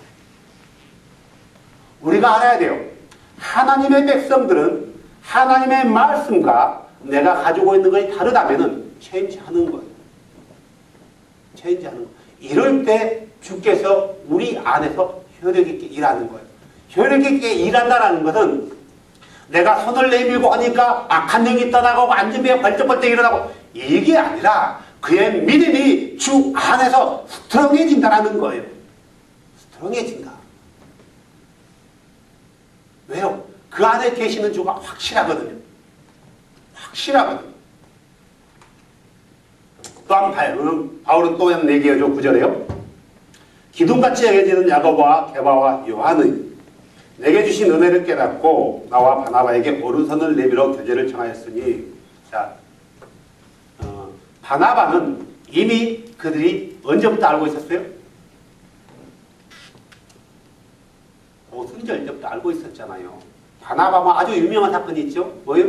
S2: 우리가 알아야 돼요. 하나님의 백성들은 하나님의 말씀과 내가 가지고 있는 것이 다르다면 체인지하는 거예요. 체인지하는 거. 이럴 때 주께서 우리 안에서 효력 있게 일하는 거예요. 효력 있게 일한다는 것은 내가 손을 내밀고 하니까 악한 영이 떠나가고 안전비에 벌떡벌떡 일어나고 이게 아니라 그의 믿음이 주 안에서 스트롱해진다는 거예요. 스트롱해진다. 왜요? 그 안에 계시는 주가 확실하거든요. 확실하거든요. 또 한 번 바울은 또 한 얘기해줘. 9절에요. 기둥같이 여겨지는 야고보와 게바와 요한의 내게 주신 은혜를 깨닫고 나와 바나바에게 오른손을 내밀어 교제를 청하였으니, 자, 바나바는 이미 그들이 언제부터 알고 있었어요? 오순절 때부터 알고 있었잖아요. 바나바가 아주 유명한 사건이 있죠. 뭐예요?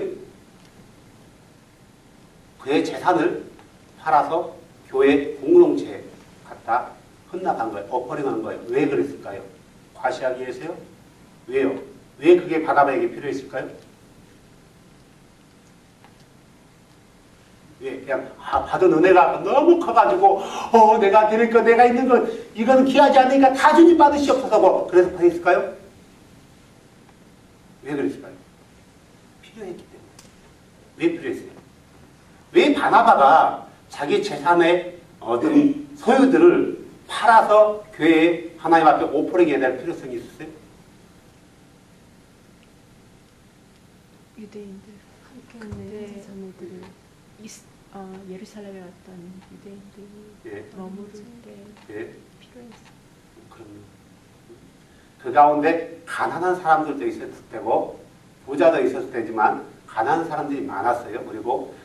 S2: 그의 재산을 팔아서 교회 공동체에 갖다 헌납한 거예요. 오퍼링한 거예요. 왜 그랬을까요? 과시하기 위해서요? 왜요? 왜 그게 바나바에게 필요했을까요? 왜? 그냥 받은 은혜가 너무 커가지고 내가 드릴 거, 내가 있는 거 이거는 귀하지 않으니까 다 주님 받으시옵소서. 그래서 그랬을까요? 왜 그랬을까요? 필요했기 때문에. 왜 필요했어요? 왜 바나바가 자기 재산의 어떤 소유들을 팔아서 교회에 하나님 앞에 오퍼링해야 될 필요성이 있었어요?
S3: 유대인들 함께 자매들을 예루살렘에 왔던 유대인들이
S2: 예.
S3: 머무를 때
S2: 예.
S3: 필요했어요.
S2: 그럼요. 그 가운데 가난한 사람들도 있었을 테고 부자도 있었을 테지만 가난한 사람들이 많았어요. 그리고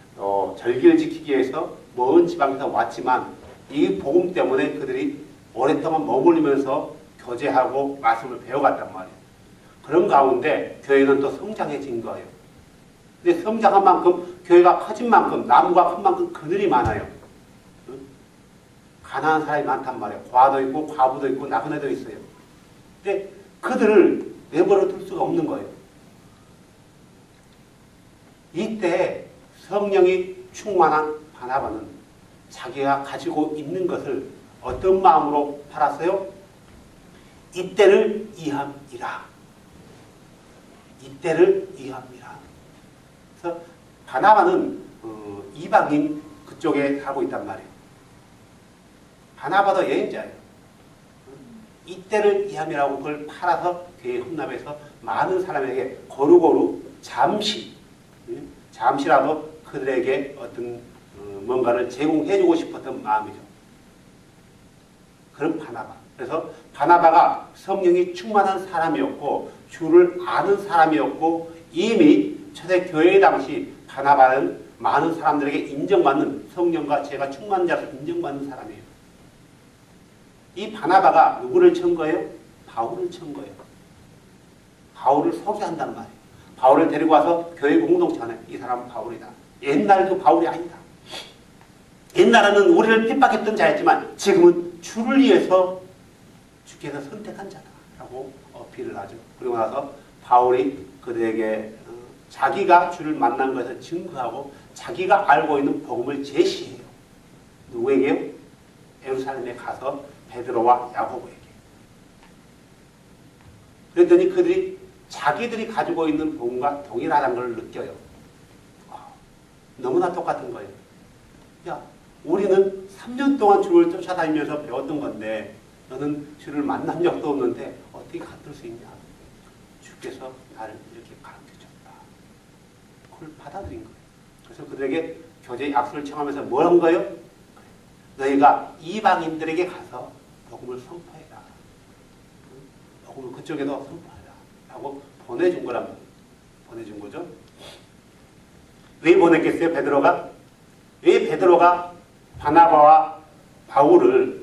S2: 절기를 지키기 위해서 먼 지방에서 왔지만 이 복음 때문에 그들이 오랫동안 머물면서 교제하고 말씀을 배워갔단 말이에요. 그런 가운데 교회는 또 성장해진 거예요. 근데 성장한 만큼 교회가 커진 만큼 나무가 큰 만큼 그늘이 많아요. 가난한 사람이 많단 말이에요. 과도 있고 과부도 있고 나그네도 있어요. 근데 그들을 내버려 둘 수가 없는 거예요. 이때 성령이 충만한 바나바는 자기가 가지고 있는 것을 어떤 마음으로 팔았어요? 이때를 이함이라. 이때를 이함이라. 그래서 바나바는 이방인 그쪽에 살고 있단 말이에요. 바나바도 여행자예요. 이때를 이함이라고 그걸 팔아서 교회 헌납해서 많은 사람에게 고루고루 잠시라도 그들에게 어떤 뭔가를 제공해주고 싶었던 마음이죠. 그런 바나바. 그래서 바나바가 성령이 충만한 사람이었고 주를 아는 사람이었고 이미 초대교회 당시 바나바는 많은 사람들에게 인정받는 성령과 제가 충만한 자로 인정받는 사람이에요. 이 바나바가 누구를 친 거예요? 바울을 친 거예요. 바울을 소개한단 말이에요. 바울을 데리고 와서 교회 공동체 안에 이 사람은 바울이다. 옛날에도 바울이 아니다. 옛날에는 우리를 핍박했던 자였지만 지금은 주를 위해서 주께서 선택한 자다라고 어필을 하죠. 그리고 나서 바울이 그들에게 자기가 주를 만난 것을 증거하고 자기가 알고 있는 복음을 제시해요. 누구에게요? 예루살렘에 가서 베드로와 야고보에게. 그랬더니 그들이 자기들이 가지고 있는 복음과 동일하다는 걸 느껴요. 너무나 똑같은 거예요. 야, 우리는 3년 동안 주를 쫓아다니면서 배웠던 건데 너는 주를 만난 적도 없는데 어떻게 같을 수 있냐? 주께서 나를 이렇게 가르쳐줬다. 그걸 받아들인 거예요. 그래서 그들에게 교제 약속을 청하면서 뭘 한 거예요? 너희가 이방인들에게 가서 복음을 선포해라. 복음을 그쪽에도 선포해라. 라고 보내준 거란 말이에요. 보내준 거죠. 왜 보냈겠어요? 베드로가? 왜 베드로가 바나바와 바울을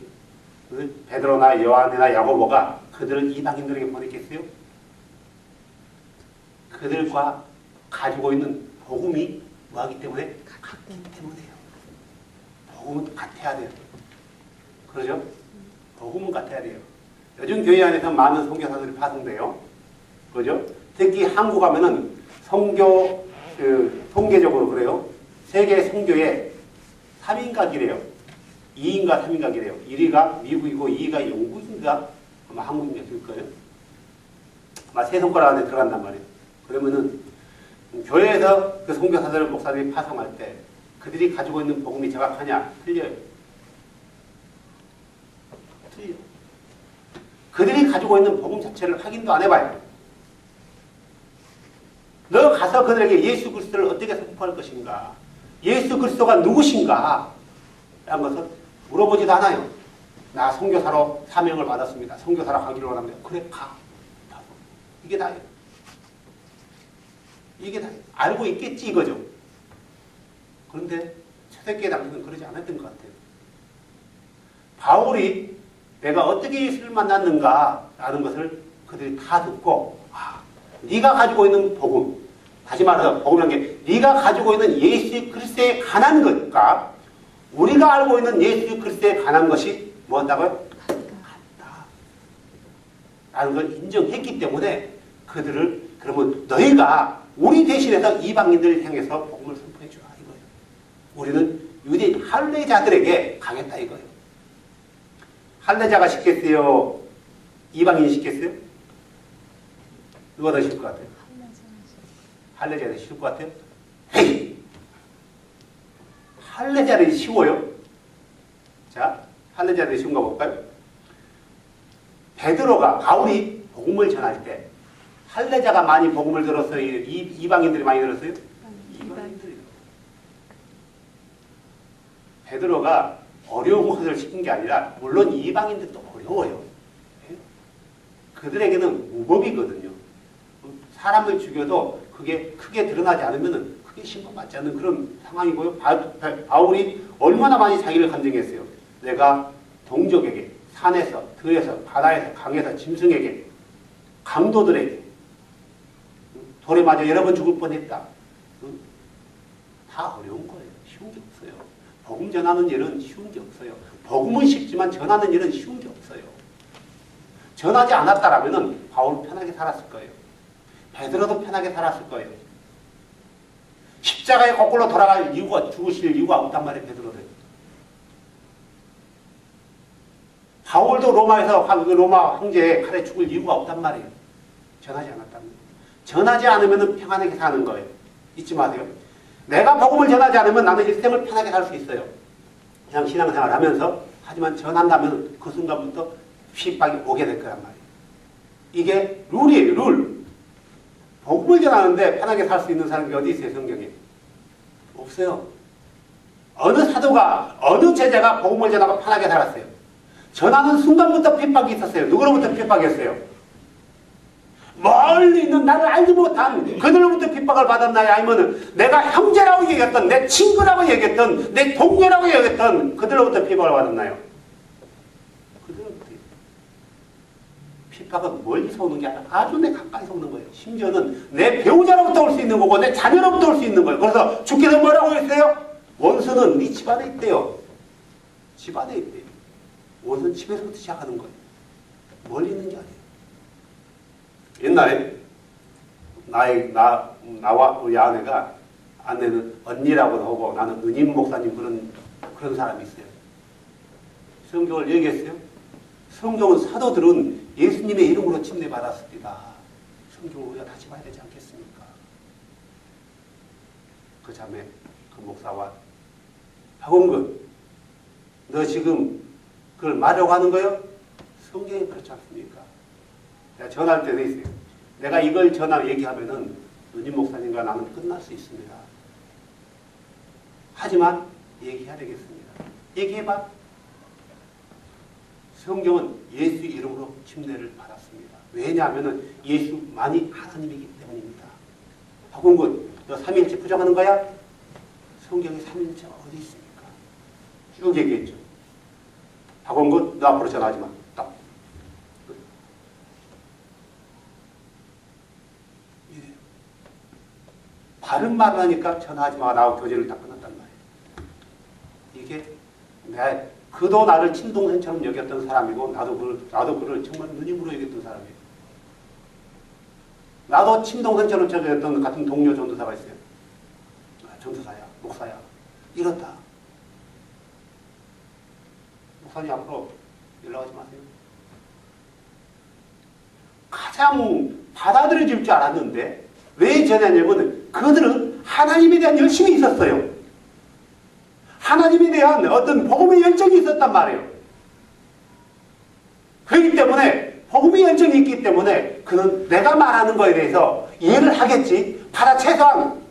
S2: 베드로나 요한이나 야고보가 그들을 이방인들에게 보냈겠어요? 그들과 가지고 있는 복음이 뭐하기 때문에? 같기 때문에요. 복음은 같아야 돼요. 그러죠? 복음은 같아야 돼요. 요즘 교회 안에서 많은 선교사들이 파송돼요. 그죠? 특히 한국 가면은 선교, 통계적으로 그래요. 세계 선교의 3인각이래요. 2인가 3인가 그래요. 1위가 미국이고 2위가 영국인가 아마 한국인가 될 거예요. 아마 세 손가락 안에 들어간단 말이에요. 그러면은 교회에서 그 선교사들 목사들이 파송할 때 그들이 가지고 있는 복음이 정확하냐? 틀려요. 틀려. 그들이 가지고 있는 복음 자체를 확인도 안 해봐요. 너 가서 그들에게 예수 그리스도를 어떻게 선포할 것인가? 예수 그리스도가 누구신가? 라는 것을 물어보지도 않아요. 나 선교사로 사명을 받았습니다. 선교사로 가기를 원합니다. 그래, 가. 이게 다예요. 이게 다예요. 알고 있겠지 이거죠. 그런데 초대교회 당시는 그러지 않았던 것 같아요. 바울이 내가 어떻게 예수를 만났는가 라는 것을 그들이 다 듣고 네가 가지고 있는 복음, 다시 말해서 복음이라는 게 네가 가지고 있는 예수 그리스도에 관한 것과 우리가 알고 있는 예수 그리스도에 관한 것이 뭐였다고요? 같다. 라는 걸 인정했기 때문에 그들을 그러면 너희가 우리 대신해서 이방인들을 향해서 복음을 선포해 주라 이거예요. 우리는 유대인 할례자들에게 강했다 이거예요. 할례자가 시켰어요? 이방인이 시켰어요? 누가 더 쉬울 것 같아요? 할례자가 더 쉬울 것 같아요? 헤이! 할례자들이 쉬워요? 자, 할례자들이 쉬운가 볼까요? 베드로가 바울이 복음을 전할 때 할례자가 많이 복음을 들었어요? 이방인들이 많이 들었어요? 이방인들이. 베드로가 어려운 것을 시킨 게 아니라 물론 이방인들도 어려워요. 그들에게는 무법이거든요. 사람을 죽여도 그게 크게 드러나지 않으면 크게 신고받지 않는 그런 상황이고요. 바울이 얼마나 많이 자기를 감정했어요. 내가 동족에게, 산에서, 들에서, 바다에서, 강에서, 짐승에게, 강도들에게 돌에 맞아 여러 번 죽을 뻔했다. 다 어려운 거예요. 쉬운 게 없어요. 복음 전하는 일은 쉬운 게 없어요. 복음은 쉽지만 전하는 일은 쉬운 게 없어요. 전하지 않았다라면 바울은 편하게 살았을 거예요. 베드로도 편하게 살았을 거예요. 십자가에 거꾸로 돌아갈 이유가, 죽으실 이유가 없단 말이에요. 베드로도. 바울도 로마 황제의 칼에 죽을 이유가 없단 말이에요. 전하지 않았다면. 전하지 않으면 평안하게 사는 거예요. 잊지 마세요. 내가 복음을 전하지 않으면 나는 일생을 편하게 살 수 있어요. 그냥 신앙생활 하면서. 하지만 전한다면 그 순간부터 핍박이 오게 될 거란 말이에요. 이게 룰이에요. 룰. 복음을 전하는데 편하게 살 수 있는 사람이 어디 있어요? 성경에. 없어요. 어느 사도가, 어느 제자가 복음을 전하고 편하게 살았어요? 전하는 순간부터 핍박이 있었어요. 누구로부터 핍박이었어요? 멀리 있는 나를 알지 못한 그들로부터 핍박을 받았나요? 아니면 내가 형제라고 얘기했던, 내 친구라고 얘기했던, 내 동료라고 얘기했던 그들로부터 핍박을 받았나요? 그들로부터. 핍박은 멀리서 오는 게 아니라 아주 내 가까이서 오는 거예요. 심지어는 내 배우자로부터 올 수 있는 거고 내 자녀로부터 올 수 있는 거예요. 그래서 주께서 뭐라고 했어요? 원수는 네 집안에 있대요. 집안에 있대요. 원수는 집에서부터 시작하는 거예요. 멀리 있는 게 아니에요. 옛날에 나와 우리 아내가, 아내는 언니라고도 하고 나는 누님 목사님 그런 사람이 있어요. 성경을 얘기했어요. 성경은 사도들은 예수님의 이름으로 침례받았습니다. 성경을 우리가 다시 봐야 되지 않겠습니까? 그 자매, 그 목사와 박원근, 너 지금 그걸 말하려고 하는 거요? 성경이 그렇지 않습니까? 내가 전할 때도 있어요. 내가 이걸 얘기하면은 누님 목사님과 나는 끝날 수 있습니다. 하지만 얘기해야 되겠습니다. 얘기해봐. 성경은 예수 이름으로 침례를 받았습니다. 왜냐하면 예수만이 하나님이기 때문입니다. 박원근, 너 삼위일체 부정하는 거야? 성경에 삼위일체가 어디 있습니까? 쭉 얘기했죠. 박원근, 너 앞으로 전화하지 마. 딱. 바른 말을 하니까 전화하지 마. 나하고 교제를 다 끊었단 말이에요. 이게 그도 나를 친동생처럼 여겼던 사람이고 나도 그를 정말 누님으로 여겼던 사람이에요. 나도 친동생처럼 여겼던 같은 동료 전도사가 있어요. 전도사야, 목사야. 이렇다. 목사님 앞으로 연락하지 마세요. 가장 받아들여질 줄 알았는데 왜 전하냐면 그들은 하나님에 대한 열심이 있었어요. 하나님에 대한 어떤 복음의 열정이 있었단 말이에요. 그렇기 때문에 복음의 열정이 있기 때문에 그는 내가 말하는 거에 대해서 이해를 하겠지. 최소한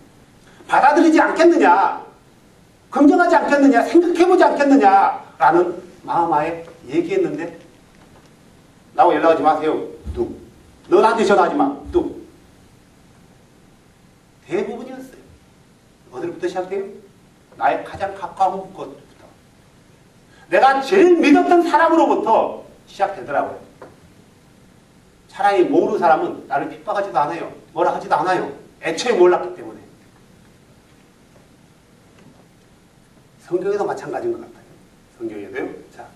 S2: 받아들이지 않겠느냐, 긍정하지 않겠느냐, 생각해보지 않겠느냐라는 마음하에 얘기했는데 나하고 연락하지 마세요. 뚝. 너 나한테 전화하지 마. 뚝. 대부분이었어요. 어디부터 시작돼요? 나의 가장 가까운 것부터. 내가 제일 믿었던 사람으로부터 시작되더라고요. 차라리 모르는 사람은 나를 핍박하지도 않아요. 뭐라 하지도 않아요. 애초에 몰랐기 때문에. 성경에도 마찬가지인 것 같아요. 성경에도요. 자,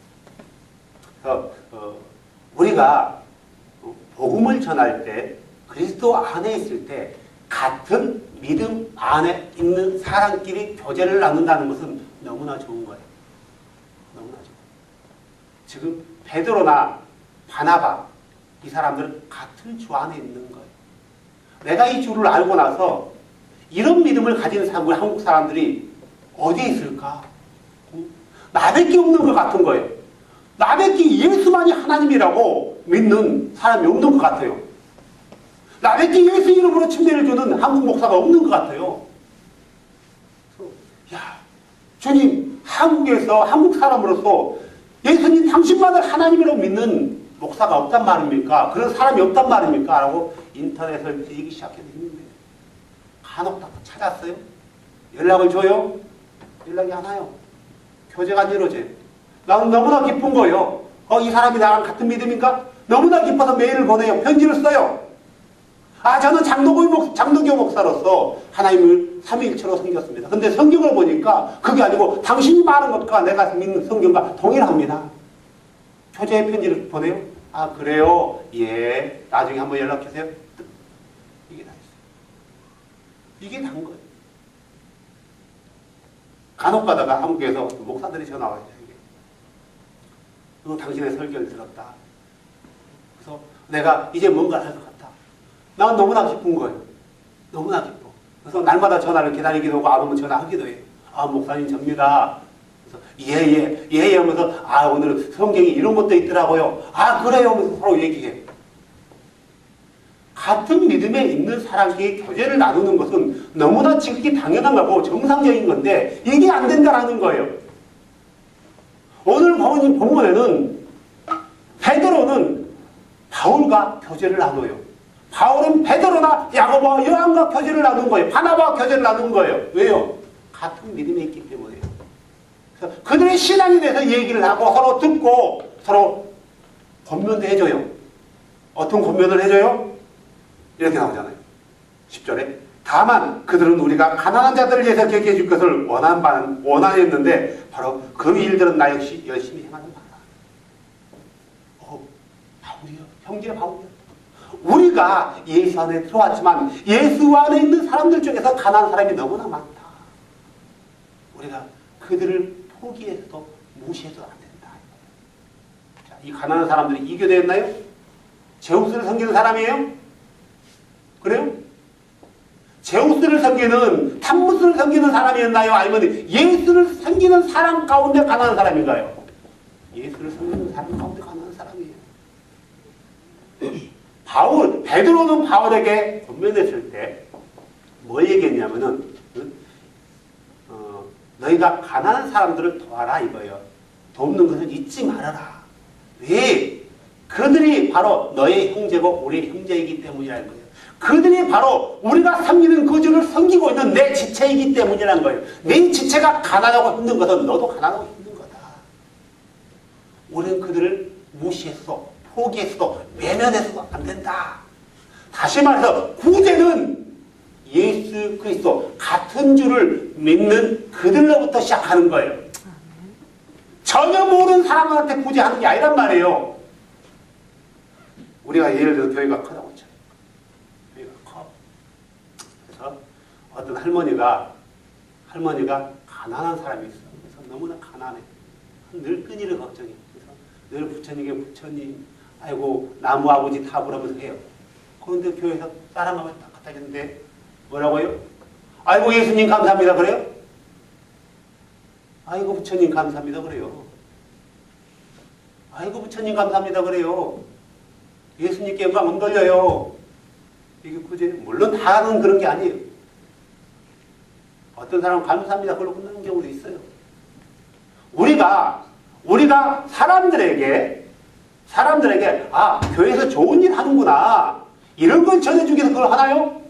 S2: 그래서 우리가 복음을 전할 때 그리스도 안에 있을 때 같은 믿음 안에 있는 사람끼리 교제를 나눈다는 것은 너무나 좋은 거예요. 너무나 좋아요. 지금 베드로나 바나바 이 사람들은 같은 주 안에 있는 거예요. 내가 이 주를 알고 나서 이런 믿음을 가진 사람, 우리 한국 사람들이 어디에 있을까? 나밖에 없는 것 같은 거예요. 나밖에 예수만이 하나님이라고 믿는 사람이 없는 것 같아요. 나밖에 예수 이름으로 침례를 주는 한국 목사가 없는 것 같아요. 야, 주님, 한국에서 한국 사람으로서 예수님 당신만을 하나님이라고 믿는 목사가 없단 말입니까? 그런 사람이 없단 말입니까? 라고 인터넷을 뒤지기 시작했는데 간혹 다 찾았어요. 연락을 줘요. 연락이 안 와요. 교제가 안 이루어져요. 나는 너무나 기쁜 거예요. 이 사람이 나랑 같은 믿음인가? 너무나 기뻐서 메일을 보내요. 편지를 써요. 저는 장로교 목사로서 하나님을 삼위일체로 섬겼습니다. 근데 성경을 보니까 그게 아니고 당신이 말한 것과 내가 믿는 성경과 동일합니다. 교제의 편지를 보내요. 그래요? 예. 나중에 한번 연락주세요. 이게 다 있어요. 이게 다인 거예요. 간혹 가다가 한국에서 목사들이 전화 와요. 당신의 설교를 들었다. 그래서 내가 이제 뭔가를 할 것 같다. 난 너무나 기쁜 거예요. 너무나 기뻐. 그래서 날마다 전화를 기다리기도 하고 안 오면 전화하기도 해요. 목사님 접니다. 그래서 예 하면서 오늘 성경에 이런 것도 있더라고요. 그래요 하면서 서로 얘기해. 같은 믿음에 있는 사람끼리 교제를 나누는 것은 너무나 지극히 당연한 거고 정상적인 건데 이게 안 된다라는 거예요. 오늘 본문에는 베드로는 바울과 교제를 나눠요. 바울은 베드로나 야고보와 요한과 교제를 나눈 거예요. 바나바와 교제를 나눈 거예요. 왜요? 같은 믿음이 있기 때문에요. 그래서 그들의 신앙에 대해서 얘기를 하고 서로 듣고 서로 권면도 해줘요. 어떤 권면을 해줘요? 이렇게 나오잖아요. 10절에 다만 그들은 우리가 가난한 자들을 위해서 격려해 줄 것을 원하였는데 바로 그 일들은 나 역시 열심히 행하는 바다. 바울이요. 형제 바울이요. 우리가 예수 안에 들어왔지만 예수 안에 있는 사람들 중에서 가난한 사람이 너무나 많다. 우리가 그들을 포기해서도 무시해서도 안 된다. 자, 이 가난한 사람들이 이교되었나요? 제우스를 섬기는 사람이에요? 그래요? 제우스를 섬기는 탐무스를 섬기는 사람이었나요? 아니면 예수를 섬기는 사람 가운데 가난한 사람인가요? 예수를 섬기는 사람 가운데 가난한 사람이에요. 베드로는 바울에게 권면했을 때 뭐 얘기했냐면은 너희가 가난한 사람들을 도와라 이거예요. 돕는 것을 잊지 말아라. 왜? 그들이 바로 너의 형제고 우리의 형제이기 때문이라는 거예요. 그들이 바로 우리가 섬기는 그 주를 섬기고 있는 내 지체이기 때문이라는 거예요. 내 지체가 가난하고 힘든 것은 너도 가난하고 힘든 거다. 우리는 그들을 무시했어. 포기했어. 외면해서도 안 된다. 다시 말해서 구제는 예수 그리스도 같은 주를 믿는 그들로부터 시작하는 거예요. 전혀 모르는 사람한테 구제하는 게 아니란 말이에요. 우리가 예를 들어 교회가 크다고 쳐요. 교회가 커. 그래서 어떤 할머니가 가난한 사람이 있어. 그래서 너무나 가난해. 늘 끊이를 걱정해. 그래서 늘 부처님께 부처님, 아이고 나무 아버지 타부라면서 해요. 그런데 교회에서 사랑하면 딱 갖다 줬는데 뭐라고요? 아이고 예수님 감사합니다 그래요? 아이고 부처님 감사합니다 그래요. 아이고 부처님 감사합니다 그래요. 예수님께 영광 안 돌려요. 이게 굳이 물론 다는 그런 게 아니에요. 어떤 사람은 감사합니다 그걸로 끝나는 경우도 있어요. 우리가 사람들에게 아 교회에서 좋은 일 하는구나 이런 걸 전해주기 위해서 그걸 하나요?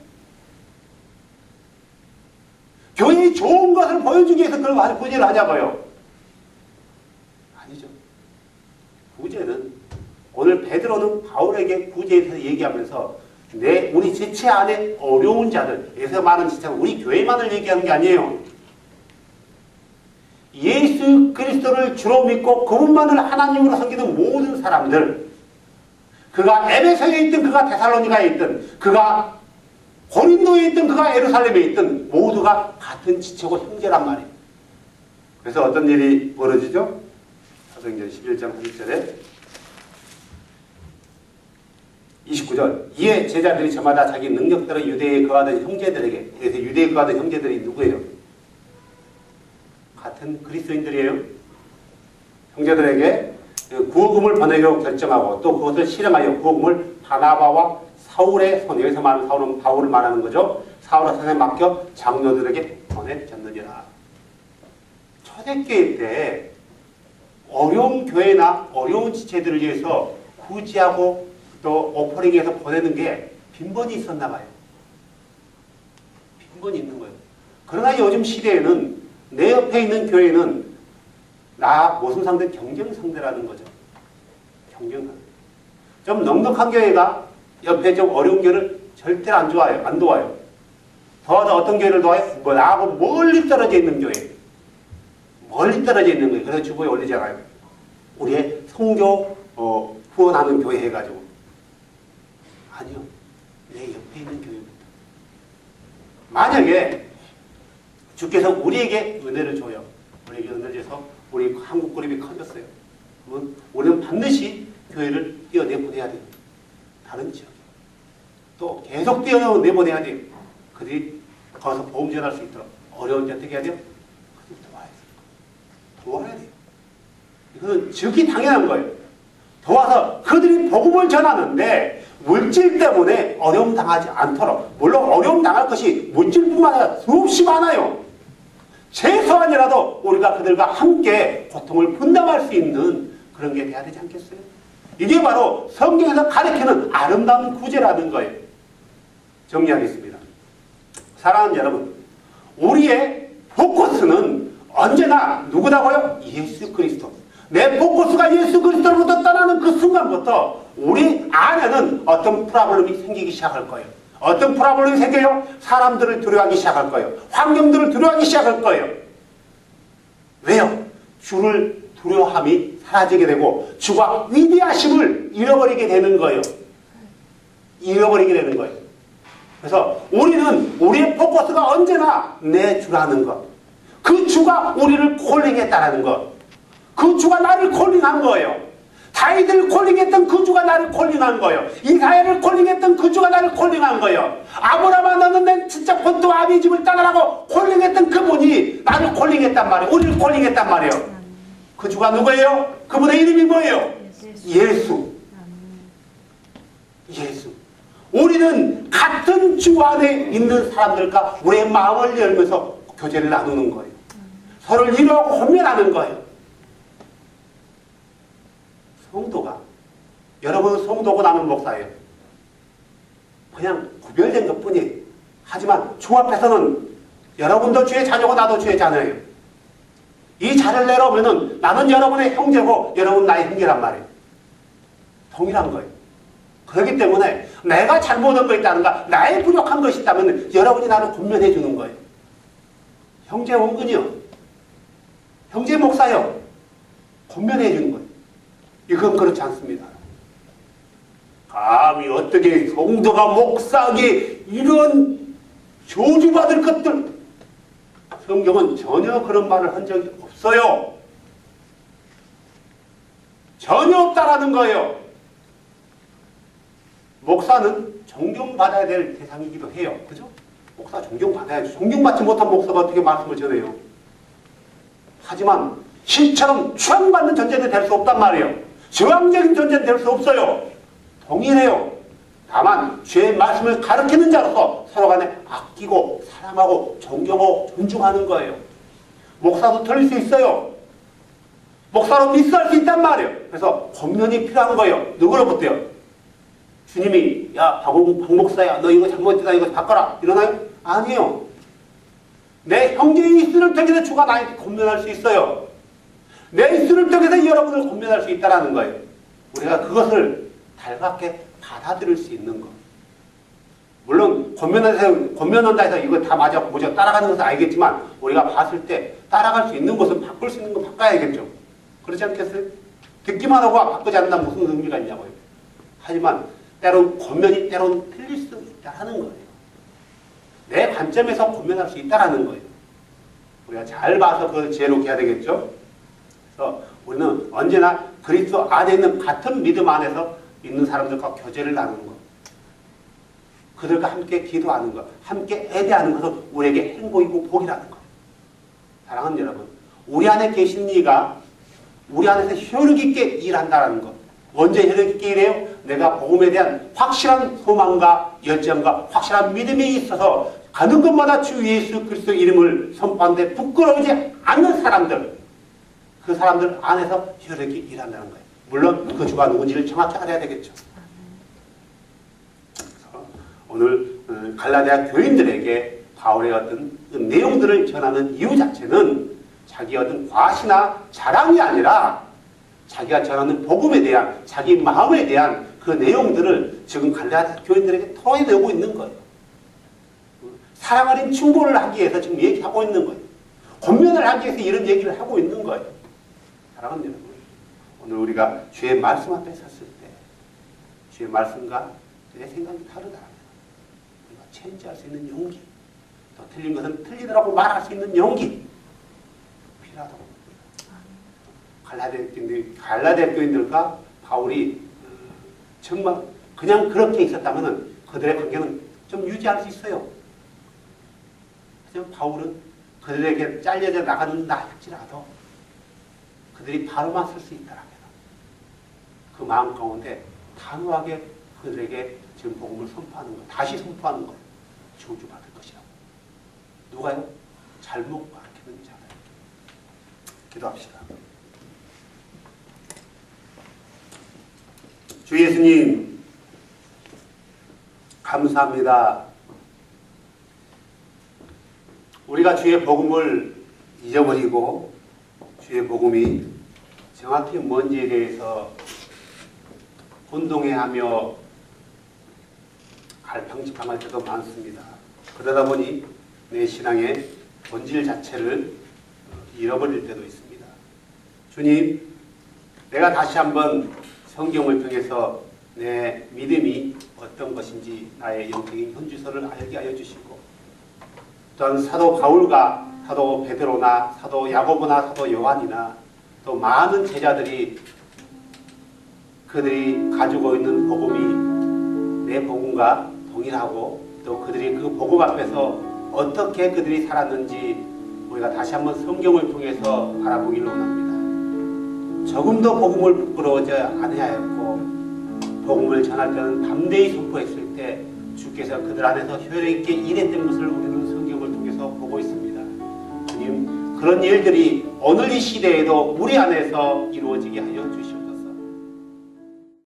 S2: 교회의 좋은 것을 보여주기 위해서 그걸 구제를 하냐고요? 아니죠. 구제는 오늘 베드로는 바울에게 구제에 대해서 얘기하면서 우리 지체 안에 어려운 자들, 에서 말하는 지체는 우리 교회만을 얘기하는 게 아니에요. 예수 그리스도를 주로 믿고 그분만을 하나님으로 섬기는 모든 사람들, 그가 에베소에 있든 그가 데살로니가에 있든 그가 고린도에 있든 그가 예루살렘에 있든 모두가 같은 지체고 형제란 말이에요. 그래서 어떤 일이 벌어지죠? 사도행전 11장 11절에 29절 이에 제자들이 저마다 자기 능력대로 유대에 거하던 형제들에게, 그래서 유대에 거하던 형제들이 누구예요? 같은 그리스도인들이에요. 형제들에게 구호금을 보내기로 결정하고 또 그것을 실행하여 구호금을 바나바와 사울의 손, 여기서 말하는 사울은 바울을 말하는 거죠. 사울의 손에 맡겨 장로들에게 보내줬느니라. 초대교회 때 어려운 교회나 어려운 지체들을 위해서 구제하고 또 오퍼링해서 보내는 게 빈번히 있었나 봐요. 빈번히 있는 거예요. 그러나 요즘 시대에는 내 옆에 있는 교회는 나 무슨 상대? 경쟁 상대라는 거죠. 경쟁 상대. 좀 넉넉한 교회가 옆에 좀 어려운 교회를 절대로 안 좋아요. 안 도와요. 더하다 어떤 교회를 도와요? 뭐 나하고 멀리 떨어져 있는 교회. 멀리 떨어져 있는 거예요. 그래서 주보에 올리잖아요. 우리의 성교 후원하는 교회 해가지고. 아니요. 내 옆에 있는 교회입니다. 만약에 주께서 우리에게 은혜를 줘요. 우리에게 은혜를 줘서 우리 한국 그룹이 커졌어요. 그러면 우리는 반드시 교회를 뛰어내보내야 돼요. 다른 지역에. 또 계속 뛰어내보내야 돼요. 그들이 거기서 보험 전할 수 있도록. 어려운 데 어떻게 해야 돼요? 그들 도와야 돼요. 도와야 돼요. 이거는 즉이 당연한 거예요. 도와서 그들이 복음을 전하는데 물질 때문에 어려움 당하지 않도록. 물론 어려움 당할 것이 물질뿐만 아니라 수없이 많아요. 최소한이라도 우리가 그들과 함께 고통을 분담할 수 있는 그런 게 돼야 되지 않겠어요? 이게 바로 성경에서 가르치는 아름다운 구제라는 거예요. 정리하겠습니다. 사랑하는 여러분, 우리의 포커스는 언제나 누구다고요? 예수 그리스도. 내 포커스가 예수 그리스도로부터 떠나는 그 순간부터 우리 안에는 어떤 프로블럼이 생기기 시작할 거예요. 어떤 프로블럼이 생겨요? 사람들을 두려워하기 시작할 거예요. 환경들을 두려워하기 시작할 거예요. 왜요? 주를 두려워함이 사라지게 되고 주가 위대하심을 잃어버리게 되는 거예요. 잃어버리게 되는 거예요. 그래서 우리는 우리의 포커스가 언제나 내 주라는 것. 그 주가 우리를 콜링했다는 것. 그 주가 나를 콜링한 거예요. 다윗을 콜링했던 그 주가 나를 콜링한 거예요. 이사야를 콜링했던 그 주가 나를 콜링한 거예요. 아브라함아 너는 내 진짜 본토 아비 집을 떠나라고 콜링했던 그분이 나를 콜링했단 말이에요. 우리를 콜링했단 말이에요. 그 주가 누구예요? 그분의 이름이 뭐예요? 예수. 예수. 우리는 같은 주 안에 있는 사람들과 우리의 마음을 열면서 교제를 나누는 거예요. 서로를 이루고 혼면하는 거예요. 성도가, 여러분 성도고 나는 목사예요. 그냥 구별된 것 뿐이에요. 하지만 주 앞에서는 여러분도 주의 자녀고 나도 주의 자녀예요. 이 자를 내려오면은 나는 여러분의 형제고 여러분 나의 형제란 말이에요. 동일한 거예요. 그렇기 때문에 내가 잘못한 거 있다는가, 나의 부족한 것이 있다면 여러분이 나를 권면해 주는 거예요. 형제 원근이요. 형제 목사요. 권면해 주는 거예요. 이건 그렇지 않습니다. 감히 어떻게 성도가 목사에게 이런 저주받을 것들. 성경은 전혀 그런 말을 한 적이 없어요. 전혀 없다라는 거예요. 목사는 존경받아야 될 대상이기도 해요. 그죠? 목사 존경받아야죠. 존경받지 못한 목사가 어떻게 말씀을 전해요? 하지만 신처럼 추앙받는 존재는 될 수 없단 말이에요. 저항적인 존재는 될 수 없어요. 동일해요. 다만 주의 말씀을 가르치는 자로서 서로 간에 아끼고 사랑하고 존경하고 존중하는 거예요. 목사도 틀릴 수 있어요. 목사로 미스할 수 있단 말이에요. 그래서 권면이 필요한 거예요. 누구로부터요? 주님이 야 박 목사야 너 이거 잘못했다 이거 바꿔라 이러나요? 아니에요. 내 형제의 입술을 통해서 주가 나에게 권면할 수 있어요. 내 입술을 통해서 여러분을 권면할 수 있다는 거예요. 우리가 그것을 달갑게 받아들일 수 있는 것. 물론 권면한다 해서 이거 다 맞아 보자 따라가는 것은 알겠지만 우리가 봤을 때 따라갈 수 있는 것은 바꿀 수 있는 건 바꿔야겠죠. 그렇지 않겠어요? 듣기만 하고 바꾸지 않는다 무슨 의미가 있냐고요. 하지만 때론 권면이 때론 틀릴 수 있다는 거예요. 내 관점에서 권면할 수 있다는 거예요. 우리가 잘 봐서 그걸 지혜롭게 해야 되겠죠. 그래서 우리는 언제나 그리스도 안에 있는 같은 믿음 안에서 있는 사람들과 교제를 나누는 것, 그들과 함께 기도하는 것, 함께 애대하는 것은 우리에게 행복이고 복이라는 것. 사랑하는 여러분, 우리 안에 계신 이가 우리 안에서 효력 있게 일한다는 것. 언제 효력 있게 일해요? 내가 복음에 대한 확실한 소망과 열정과 확실한 믿음이 있어서 가는 곳마다 주 예수 그리스도 이름을 선포하는데 부끄러우지 않는 사람들, 그 사람들 안에서 효력 있게 일한다는 거예요. 물론 그 주가 누군지를 정확히 알아야 되겠죠. 그래서 오늘 갈라디아 교인들에게 바울의 어떤 그 내용들을 전하는 이유 자체는 자기 어떤 과시나 자랑이 아니라 자기가 전하는 복음에 대한 자기 마음에 대한 그 내용들을 지금 갈라디아 교인들에게 토해내고 있는 거예요. 사랑 어린 충고를 하기 위해서 지금 얘기하고 있는 거예요. 권면을 하기 위해서 이런 얘기를 하고 있는 거예요. 사랑하는 여러분, 오늘 우리가 주의 말씀 앞에 섰을 때 주의 말씀과 내 생각이 다르다. 우리가 체인지할 수 있는 용기, 또 틀린 것은 틀리더라고 말할 수 있는 용기 필요하다고 봅니다. 갈라디아 교인들과 바울이 정말 그냥 그렇게 있었다면 그들의 관계는 좀 유지할 수 있어요. 하지만 바울은 그들에게 잘려져 나가는 날일지라도 그들이 바로만 쓸 수 있다라면 그 마음 가운데 단호하게 그들에게 지금 복음을 선포하는 것, 다시 선포하는 거예요. 저주받을 것이라고. 누가요? 잘못 가르치는 자들. 기도합시다. 주 예수님 감사합니다. 우리가 주의 복음을 잊어버리고 주의 복음이 정확히 뭔지에 대해서 혼동해하며 갈팡질팡할 때도 많습니다. 그러다 보니 내 신앙의 본질 자체를 잃어버릴 때도 있습니다. 주님, 내가 다시 한번 성경을 통해서 내 믿음이 어떤 것인지 나의 영적인 현주소를 알게 하여 주시고 또한 사도 바울과 사도 베드로나 사도 야고보나 사도 요한이나 또 많은 제자들이 그들이 가지고 있는 복음이 내 복음과 동일하고 또 그들이 그 복음 앞에서 어떻게 그들이 살았는지 우리가 다시 한번 성경을 통해서 알아보기를 원합니다. 조금도 복음을 부끄러워하지 않아야 했고 복음을 전할 때는 담대히 선포했을 때 주께서 그들 안에서 효력 있게 일했던 것을 우리는 성경을 통해서 보고 있습니다. 주님, 그런 일들이 오늘 이 시대에도 우리 안에서 이루어지게 하여 주시옵소서.